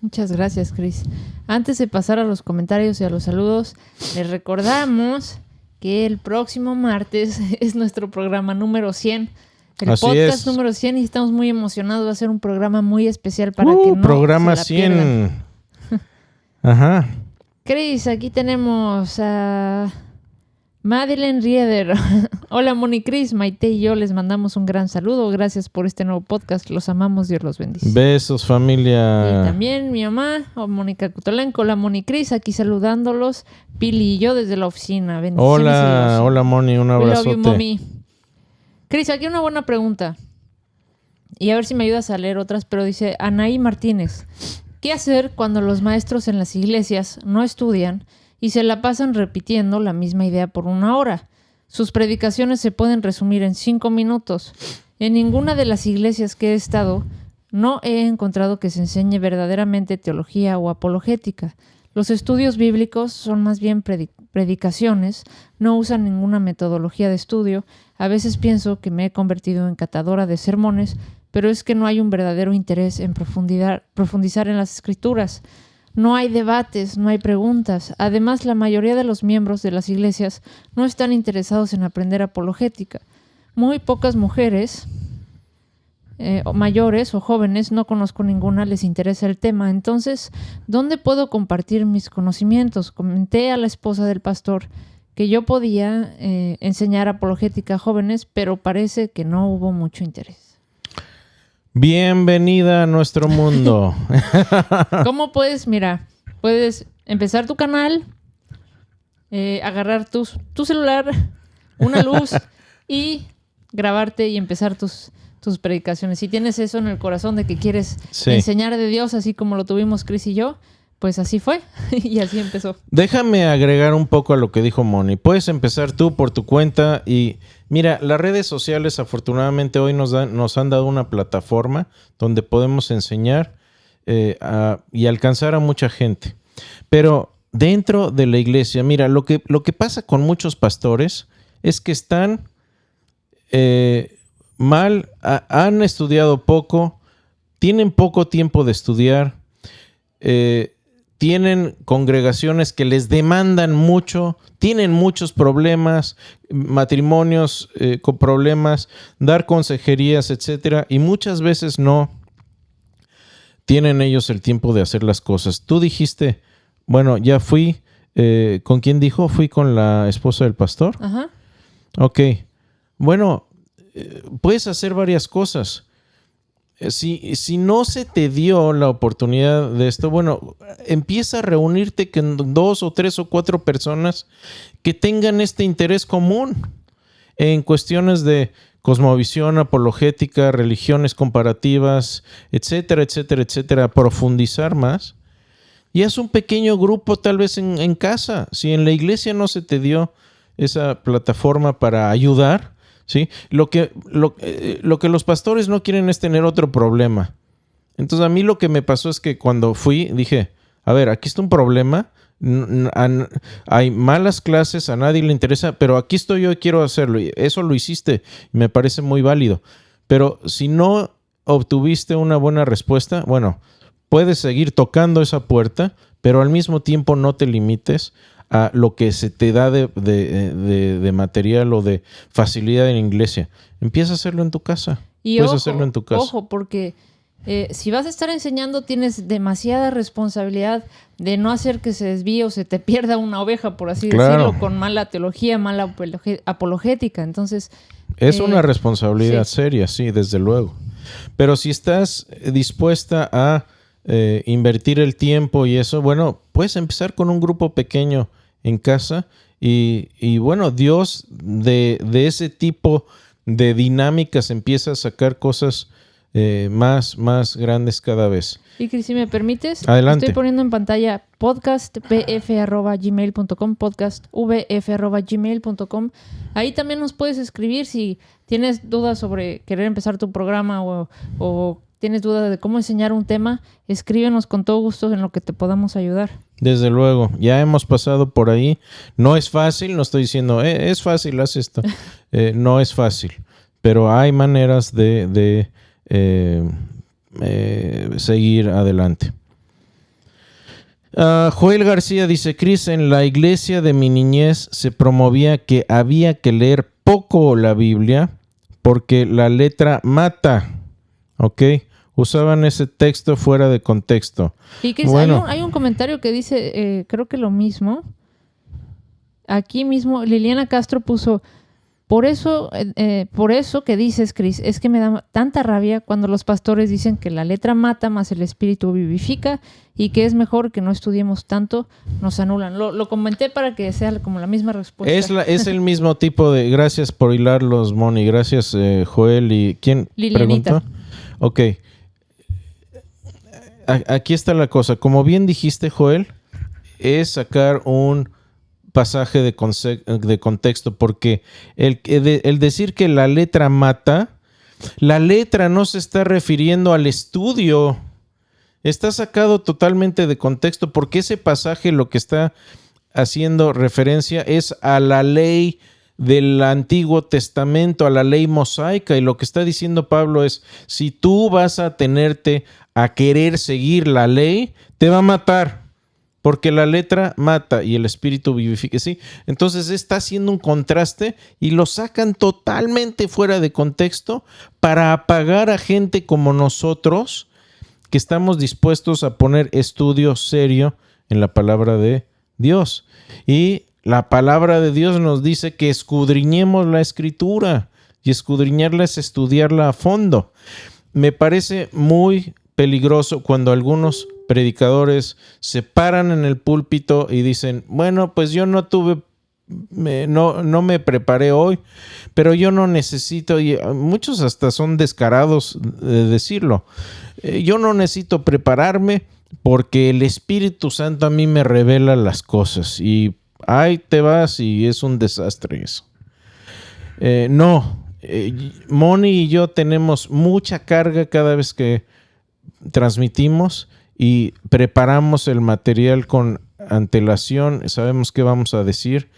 Muchas gracias, Chris. Antes de pasar a los comentarios y a los saludos, les recordamos que el próximo martes es nuestro programa número 100. El Así podcast es. número 100 y estamos muy emocionados. Va a ser un programa muy especial para que no programa se la 100. pierdan. Ajá. Chris, aquí tenemos a Madeleine Rieder. Hola, Moni, Chris, Maite y yo les mandamos un gran saludo. Gracias por este nuevo podcast. Los amamos. Dios los bendice. Besos, familia. Y también mi mamá, Mónica Cutolenco. Hola, Moni, Chris, aquí saludándolos. Pili y yo desde la oficina. Bendiciones. Hola Moni, un abrazote. We love you, mommy. Chris, aquí una buena pregunta. Y a ver si me ayudas a leer otras, pero dice Anaí Martínez. ¿Qué hacer cuando los maestros en las iglesias no estudian y se la pasan repitiendo la misma idea por 1 hora? Sus predicaciones se pueden resumir en 5 minutos. En ninguna de las iglesias que he estado no he encontrado que se enseñe verdaderamente teología o apologética. Los estudios bíblicos son más bien predicaciones, no usan ninguna metodología de estudio. A veces pienso que me he convertido en catadora de sermones, pero es que no hay un verdadero interés en profundizar en las escrituras. No hay debates, no hay preguntas. Además, la mayoría de los miembros de las iglesias no están interesados en aprender apologética. Muy pocas mujeres mayores o jóvenes, no conozco ninguna, les interesa el tema. Entonces, ¿dónde puedo compartir mis conocimientos? Comenté a la esposa del pastor que yo podía enseñar apologética a jóvenes, pero parece que no hubo mucho interés. Bienvenida a nuestro mundo. ¿Cómo puedes? Mira, puedes empezar tu canal, agarrar tu celular, una luz y grabarte y empezar tus predicaciones. Si tienes eso en el corazón de que quieres enseñar de Dios, así como lo tuvimos Chris y yo, pues así fue y así empezó. Déjame agregar un poco a lo que dijo Moni. Puedes empezar tú por tu cuenta y mira, las redes sociales afortunadamente hoy nos han dado una plataforma donde podemos enseñar y alcanzar a mucha gente. Pero dentro de la iglesia, mira, lo que pasa con muchos pastores es que están mal, han estudiado poco, tienen poco tiempo de estudiar, tienen congregaciones que les demandan mucho, tienen muchos problemas, matrimonios con problemas, dar consejerías, etcétera, y muchas veces no tienen ellos el tiempo de hacer las cosas. Tú dijiste, bueno, ya fui, ¿con quién dijo? Fui con la esposa del pastor. Ajá. Ok, bueno, puedes hacer varias cosas. Si no se te dio la oportunidad de esto, bueno, empieza a reunirte con 2 o 3 o 4 personas que tengan este interés común en cuestiones de cosmovisión, apologética, religiones comparativas, etcétera, etcétera, etcétera, profundizar más. Y haz un pequeño grupo tal vez en casa. Si en la iglesia no se te dio esa plataforma para ayudar, ¿sí? Lo que los pastores no quieren es tener otro problema. Entonces a mí lo que me pasó es que cuando fui dije, a ver, aquí está un problema, hay malas clases, a nadie le interesa, pero aquí estoy yo y quiero hacerlo. Y eso lo hiciste y me parece muy válido. Pero si no obtuviste una buena respuesta, bueno, puedes seguir tocando esa puerta, pero al mismo tiempo no te limites a lo que se te da de material o de facilidad en la iglesia. Empieza a hacerlo en tu casa. Y puedes hacerlo en tu casa. Ojo, porque si vas a estar enseñando, tienes demasiada responsabilidad de no hacer que se desvíe o se te pierda una oveja, por así decirlo, con mala teología, mala apologética. Entonces, es una responsabilidad seria, sí, desde luego. Pero si estás dispuesta a invertir el tiempo y eso, bueno, puedes empezar con un grupo pequeño en casa y bueno, Dios de ese tipo de dinámicas empieza a sacar cosas más grandes cada vez. Y Cris, si me permites, adelante. Estoy poniendo en pantalla podcastvf@gmail.com, podcastvf@gmail.com. Ahí también nos puedes escribir si tienes dudas sobre querer empezar tu programa o tienes dudas de cómo enseñar un tema, escríbenos con todo gusto en lo que te podamos ayudar. Desde luego, ya hemos pasado por ahí. No es fácil, no estoy diciendo, es fácil, haz esto. No es fácil, pero hay maneras de seguir adelante. Joel García dice, Cris, en la iglesia de mi niñez se promovía que había que leer poco la Biblia porque la letra mata. ¿Ok? Usaban ese texto fuera de contexto. Y Cris, bueno, hay un comentario que dice, creo que lo mismo. Aquí mismo Liliana Castro puso, por eso que dices, Cris, es que me da tanta rabia cuando los pastores dicen que la letra mata más el espíritu vivifica y que es mejor que no estudiemos tanto, nos anulan. Lo comenté para que sea como la misma respuesta. Es el mismo tipo de... Gracias por hilarlos, Moni. Gracias, Joel. ¿Y quién Lilianita preguntó? Ok. Aquí está la cosa. Como bien dijiste, Joel, es sacar un pasaje de contexto, porque el decir que la letra mata, la letra no se está refiriendo al estudio, está sacado totalmente de contexto, porque ese pasaje lo que está haciendo referencia es a la ley del Antiguo Testamento, a la ley mosaica, y lo que está diciendo Pablo es, si tú vas a tenerte a querer seguir la ley, te va a matar. Porque la letra mata y el espíritu vivifica, ¿sí? Entonces está haciendo un contraste y lo sacan totalmente fuera de contexto para apagar a gente como nosotros que estamos dispuestos a poner estudio serio en la palabra de Dios. Y la palabra de Dios nos dice que escudriñemos la escritura y escudriñarla es estudiarla a fondo. Me parece muy peligroso cuando algunos predicadores se paran en el púlpito y dicen, bueno, pues yo no me preparé hoy, pero yo no necesito, y muchos hasta son descarados de decirlo, yo no necesito prepararme porque el Espíritu Santo a mí me revela las cosas y ahí te vas y es un desastre eso. Moni y yo tenemos mucha carga cada vez que transmitimos y preparamos el material con antelación, sabemos qué vamos a decir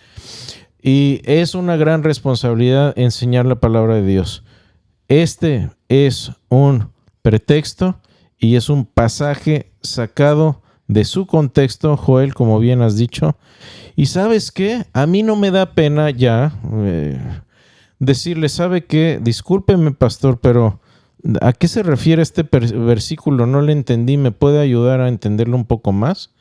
y es una gran responsabilidad enseñar la palabra de Dios. Este es un pretexto y es un pasaje sacado de su contexto, Joel, como bien has dicho. Y ¿sabes qué? A mí no me da pena ya decirle, ¿sabe qué? Discúlpeme, pastor, pero ¿a qué se refiere este versículo? No le entendí. ¿Me puede ayudar a entenderlo un poco más?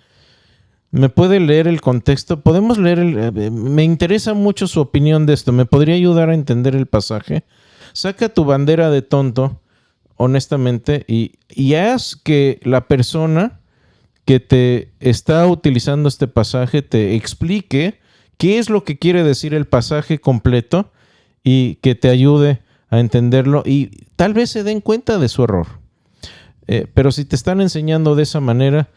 ¿Me puede leer el contexto? ¿Podemos leer me interesa mucho su opinión de esto. ¿Me podría ayudar a entender el pasaje? Saca tu bandera de tonto, honestamente, y haz que la persona que te está utilizando este pasaje te explique qué es lo que quiere decir el pasaje completo y que te ayude a entenderlo y tal vez se den cuenta de su error. Pero si te están enseñando de esa manera,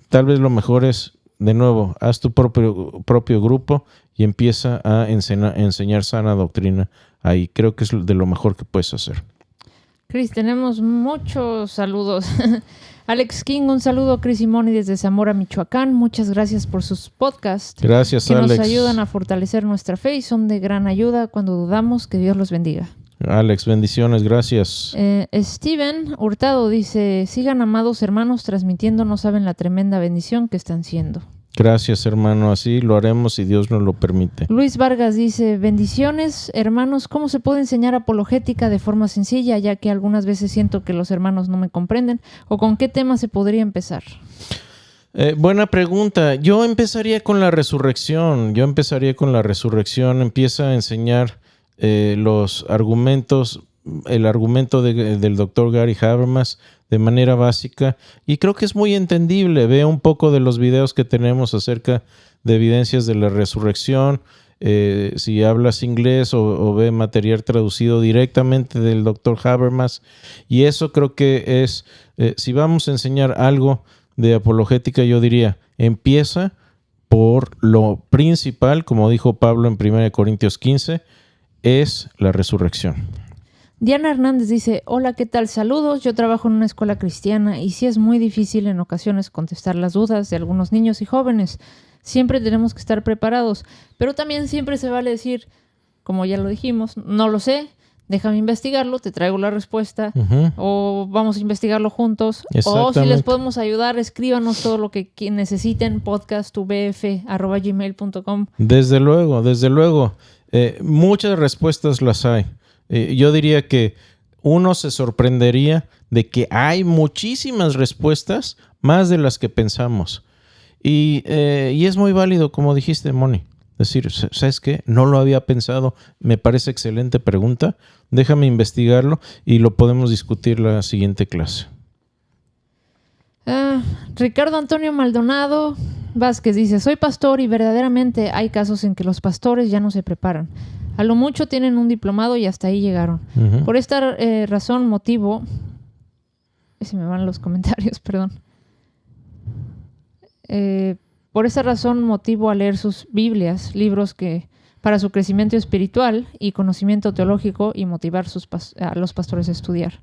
tal vez lo mejor es, de nuevo, haz tu propio grupo y empieza a enseñar sana doctrina ahí. Creo que es de lo mejor que puedes hacer. Cris, tenemos muchos saludos. Alex King, un saludo a Cris y Moni desde Zamora, Michoacán. Muchas gracias por sus podcasts. Gracias, que Alex. Nos ayudan a fortalecer nuestra fe y son de gran ayuda cuando dudamos. Que Dios los bendiga. Alex, bendiciones, gracias. Steven Hurtado dice, sigan amados hermanos transmitiendo, no saben la tremenda bendición que están siendo. Gracias, hermano, así lo haremos si Dios nos lo permite. Luis Vargas dice, bendiciones hermanos, ¿cómo se puede enseñar apologética de forma sencilla, ya que algunas veces siento que los hermanos no me comprenden? ¿O con qué tema se podría empezar? Buena pregunta. Yo empezaría con la resurrección. Empieza a enseñar los argumentos, el argumento del doctor Gary Habermas de manera básica y creo que es muy entendible. Ve un poco de los videos que tenemos acerca de evidencias de la resurrección. Si hablas inglés o ve material traducido directamente del doctor Habermas, y eso creo que es, si vamos a enseñar algo de apologética, yo diría, empieza por lo principal, como dijo Pablo en 1 Corintios 15, es la resurrección. Diana Hernández dice, hola, ¿qué tal? Saludos, yo trabajo en una escuela cristiana y sí es muy difícil en ocasiones contestar las dudas de algunos niños y jóvenes. Siempre tenemos que estar preparados, pero también siempre se vale decir, como ya lo dijimos, no lo sé, déjame investigarlo, te traigo la respuesta, o vamos a investigarlo juntos, o si les podemos ayudar, escríbanos todo lo que necesiten, podcastubf@gmail.com. Desde luego. Muchas respuestas las hay. Yo diría que uno se sorprendería de que hay muchísimas respuestas, más de las que pensamos. Y es muy válido, como dijiste, Moni. Decir, ¿sabes qué? No lo había pensado. Me parece excelente pregunta. Déjame investigarlo y lo podemos discutir la siguiente clase. Ricardo Antonio Maldonado Vázquez dice, soy pastor y verdaderamente hay casos en que los pastores ya no se preparan. A lo mucho tienen un diplomado y hasta ahí llegaron. Por esta razón, motivo... Se me van los comentarios, perdón. Por esa razón, motivo a leer sus Biblias, libros que para su crecimiento espiritual y conocimiento teológico y motivar a los pastores a estudiar.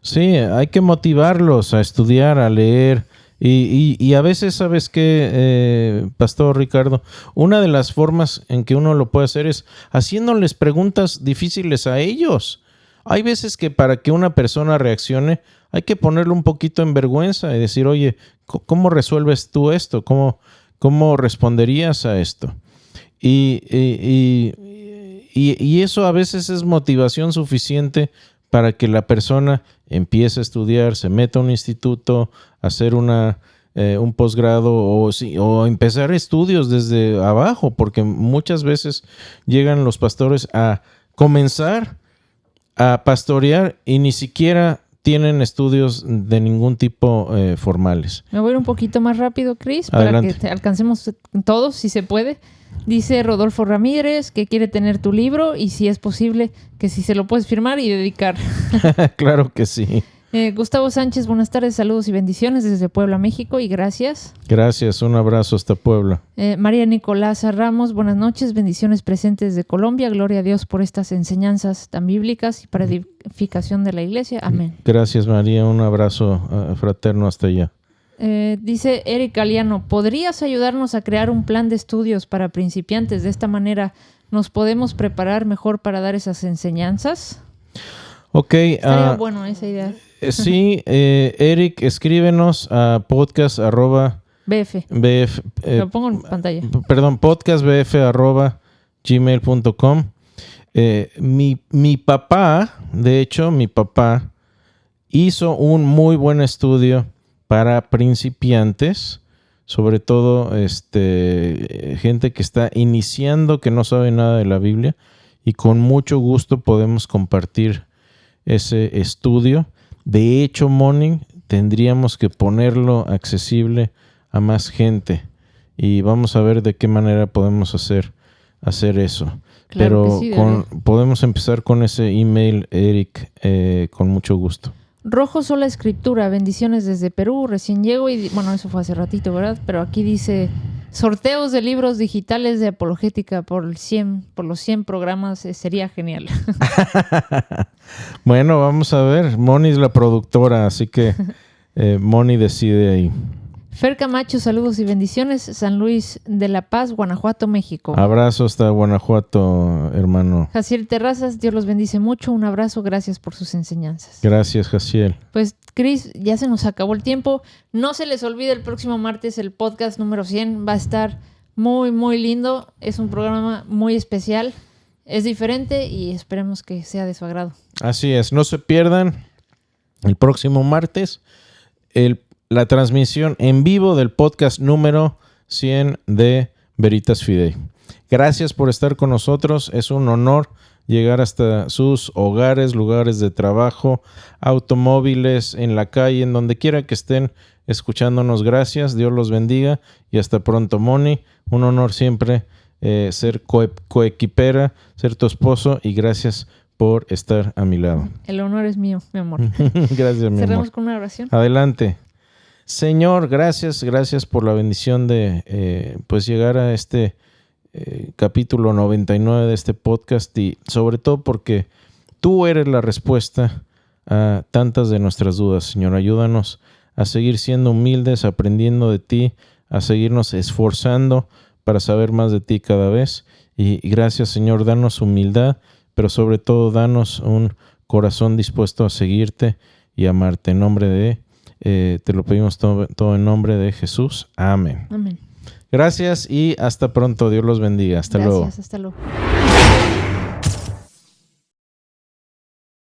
Sí, hay que motivarlos a estudiar, a leer. Y a veces, ¿sabes qué, Pastor Ricardo? Una de las formas en que uno lo puede hacer es haciéndoles preguntas difíciles a ellos. Hay veces que para que una persona reaccione hay que ponerlo un poquito en vergüenza y decir, oye, ¿cómo resuelves tú esto? ¿Cómo responderías a esto? Y eso a veces es motivación suficiente para que la persona empiece a estudiar, se meta a un instituto, hacer un posgrado o empezar estudios desde abajo, porque muchas veces llegan los pastores a comenzar a pastorear y ni siquiera tienen estudios de ningún tipo formales. Me voy a ir un poquito más rápido, Chris, Adelante. para que alcancemos todos, si se puede. Dice Rodolfo Ramírez que quiere tener tu libro y si es posible que si se lo puedes firmar y dedicar. Claro que sí. Gustavo Sánchez, buenas tardes, saludos y bendiciones desde Puebla, México, y gracias. Gracias, un abrazo hasta Puebla. María Nicolás Ramos, buenas noches, bendiciones presentes de Colombia, gloria a Dios por estas enseñanzas tan bíblicas y para edificación de la iglesia, amén. Gracias, María, un abrazo fraterno hasta allá. Dice Eric Galeano, ¿podrías ayudarnos a crear un plan de estudios para principiantes? De esta manera nos podemos preparar mejor para dar esas enseñanzas. Ok. Estaría bueno esa idea. Sí, Eric, escríbenos a BF. Lo pongo en pantalla. podcastbf@gmail.com. Mi papá, de hecho, hizo un muy buen estudio para principiantes, sobre todo gente que está iniciando, que no sabe nada de la Biblia, y con mucho gusto podemos compartir ese estudio. De hecho, Moni, tendríamos que ponerlo accesible a más gente y vamos a ver de qué manera podemos hacer eso. Claro, pero sí, podemos empezar con ese email, Eric, con mucho gusto. Rojo Sola Escritura, bendiciones desde Perú, recién llego y bueno, eso fue hace ratito, ¿verdad? Pero aquí dice sorteos de libros digitales de apologética por los 100 programas, sería genial. Bueno, vamos a ver. Moni es la productora, así que Moni decide ahí. Fer Camacho, saludos y bendiciones. San Luis de la Paz, Guanajuato, México. Abrazo hasta Guanajuato, hermano. Jaciel Terrazas, Dios los bendice mucho. Un abrazo, gracias por sus enseñanzas. Gracias, Jaciel. Pues, Chris, ya se nos acabó el tiempo. No se les olvide el próximo martes el podcast número 100. Va a estar muy, muy lindo. Es un programa muy especial. Es diferente y esperemos que sea de su agrado. Así es. No se pierdan el próximo martes la transmisión en vivo del podcast número 100 de Veritas Fidei. Gracias por estar con nosotros. Es un honor llegar hasta sus hogares, lugares de trabajo, automóviles, en la calle, en donde quiera que estén escuchándonos. Gracias. Dios los bendiga y hasta pronto, Moni. Un honor siempre ser coequipera, ser tu esposo y gracias por estar a mi lado. El honor es mío, mi amor. Gracias, mi Cerramos amor. con una oración. Adelante. Señor, gracias por la bendición de llegar a este capítulo 99 de este podcast y sobre todo porque tú eres la respuesta a tantas de nuestras dudas, Señor. Ayúdanos a seguir siendo humildes, aprendiendo de ti, a seguirnos esforzando para saber más de ti cada vez. Y gracias, Señor, danos humildad, pero sobre todo danos un corazón dispuesto a seguirte y amarte. En nombre de te lo pedimos todo en nombre de Jesús. Amén. Amén. Gracias y hasta pronto. Dios los bendiga. Hasta luego. Gracias, hasta luego.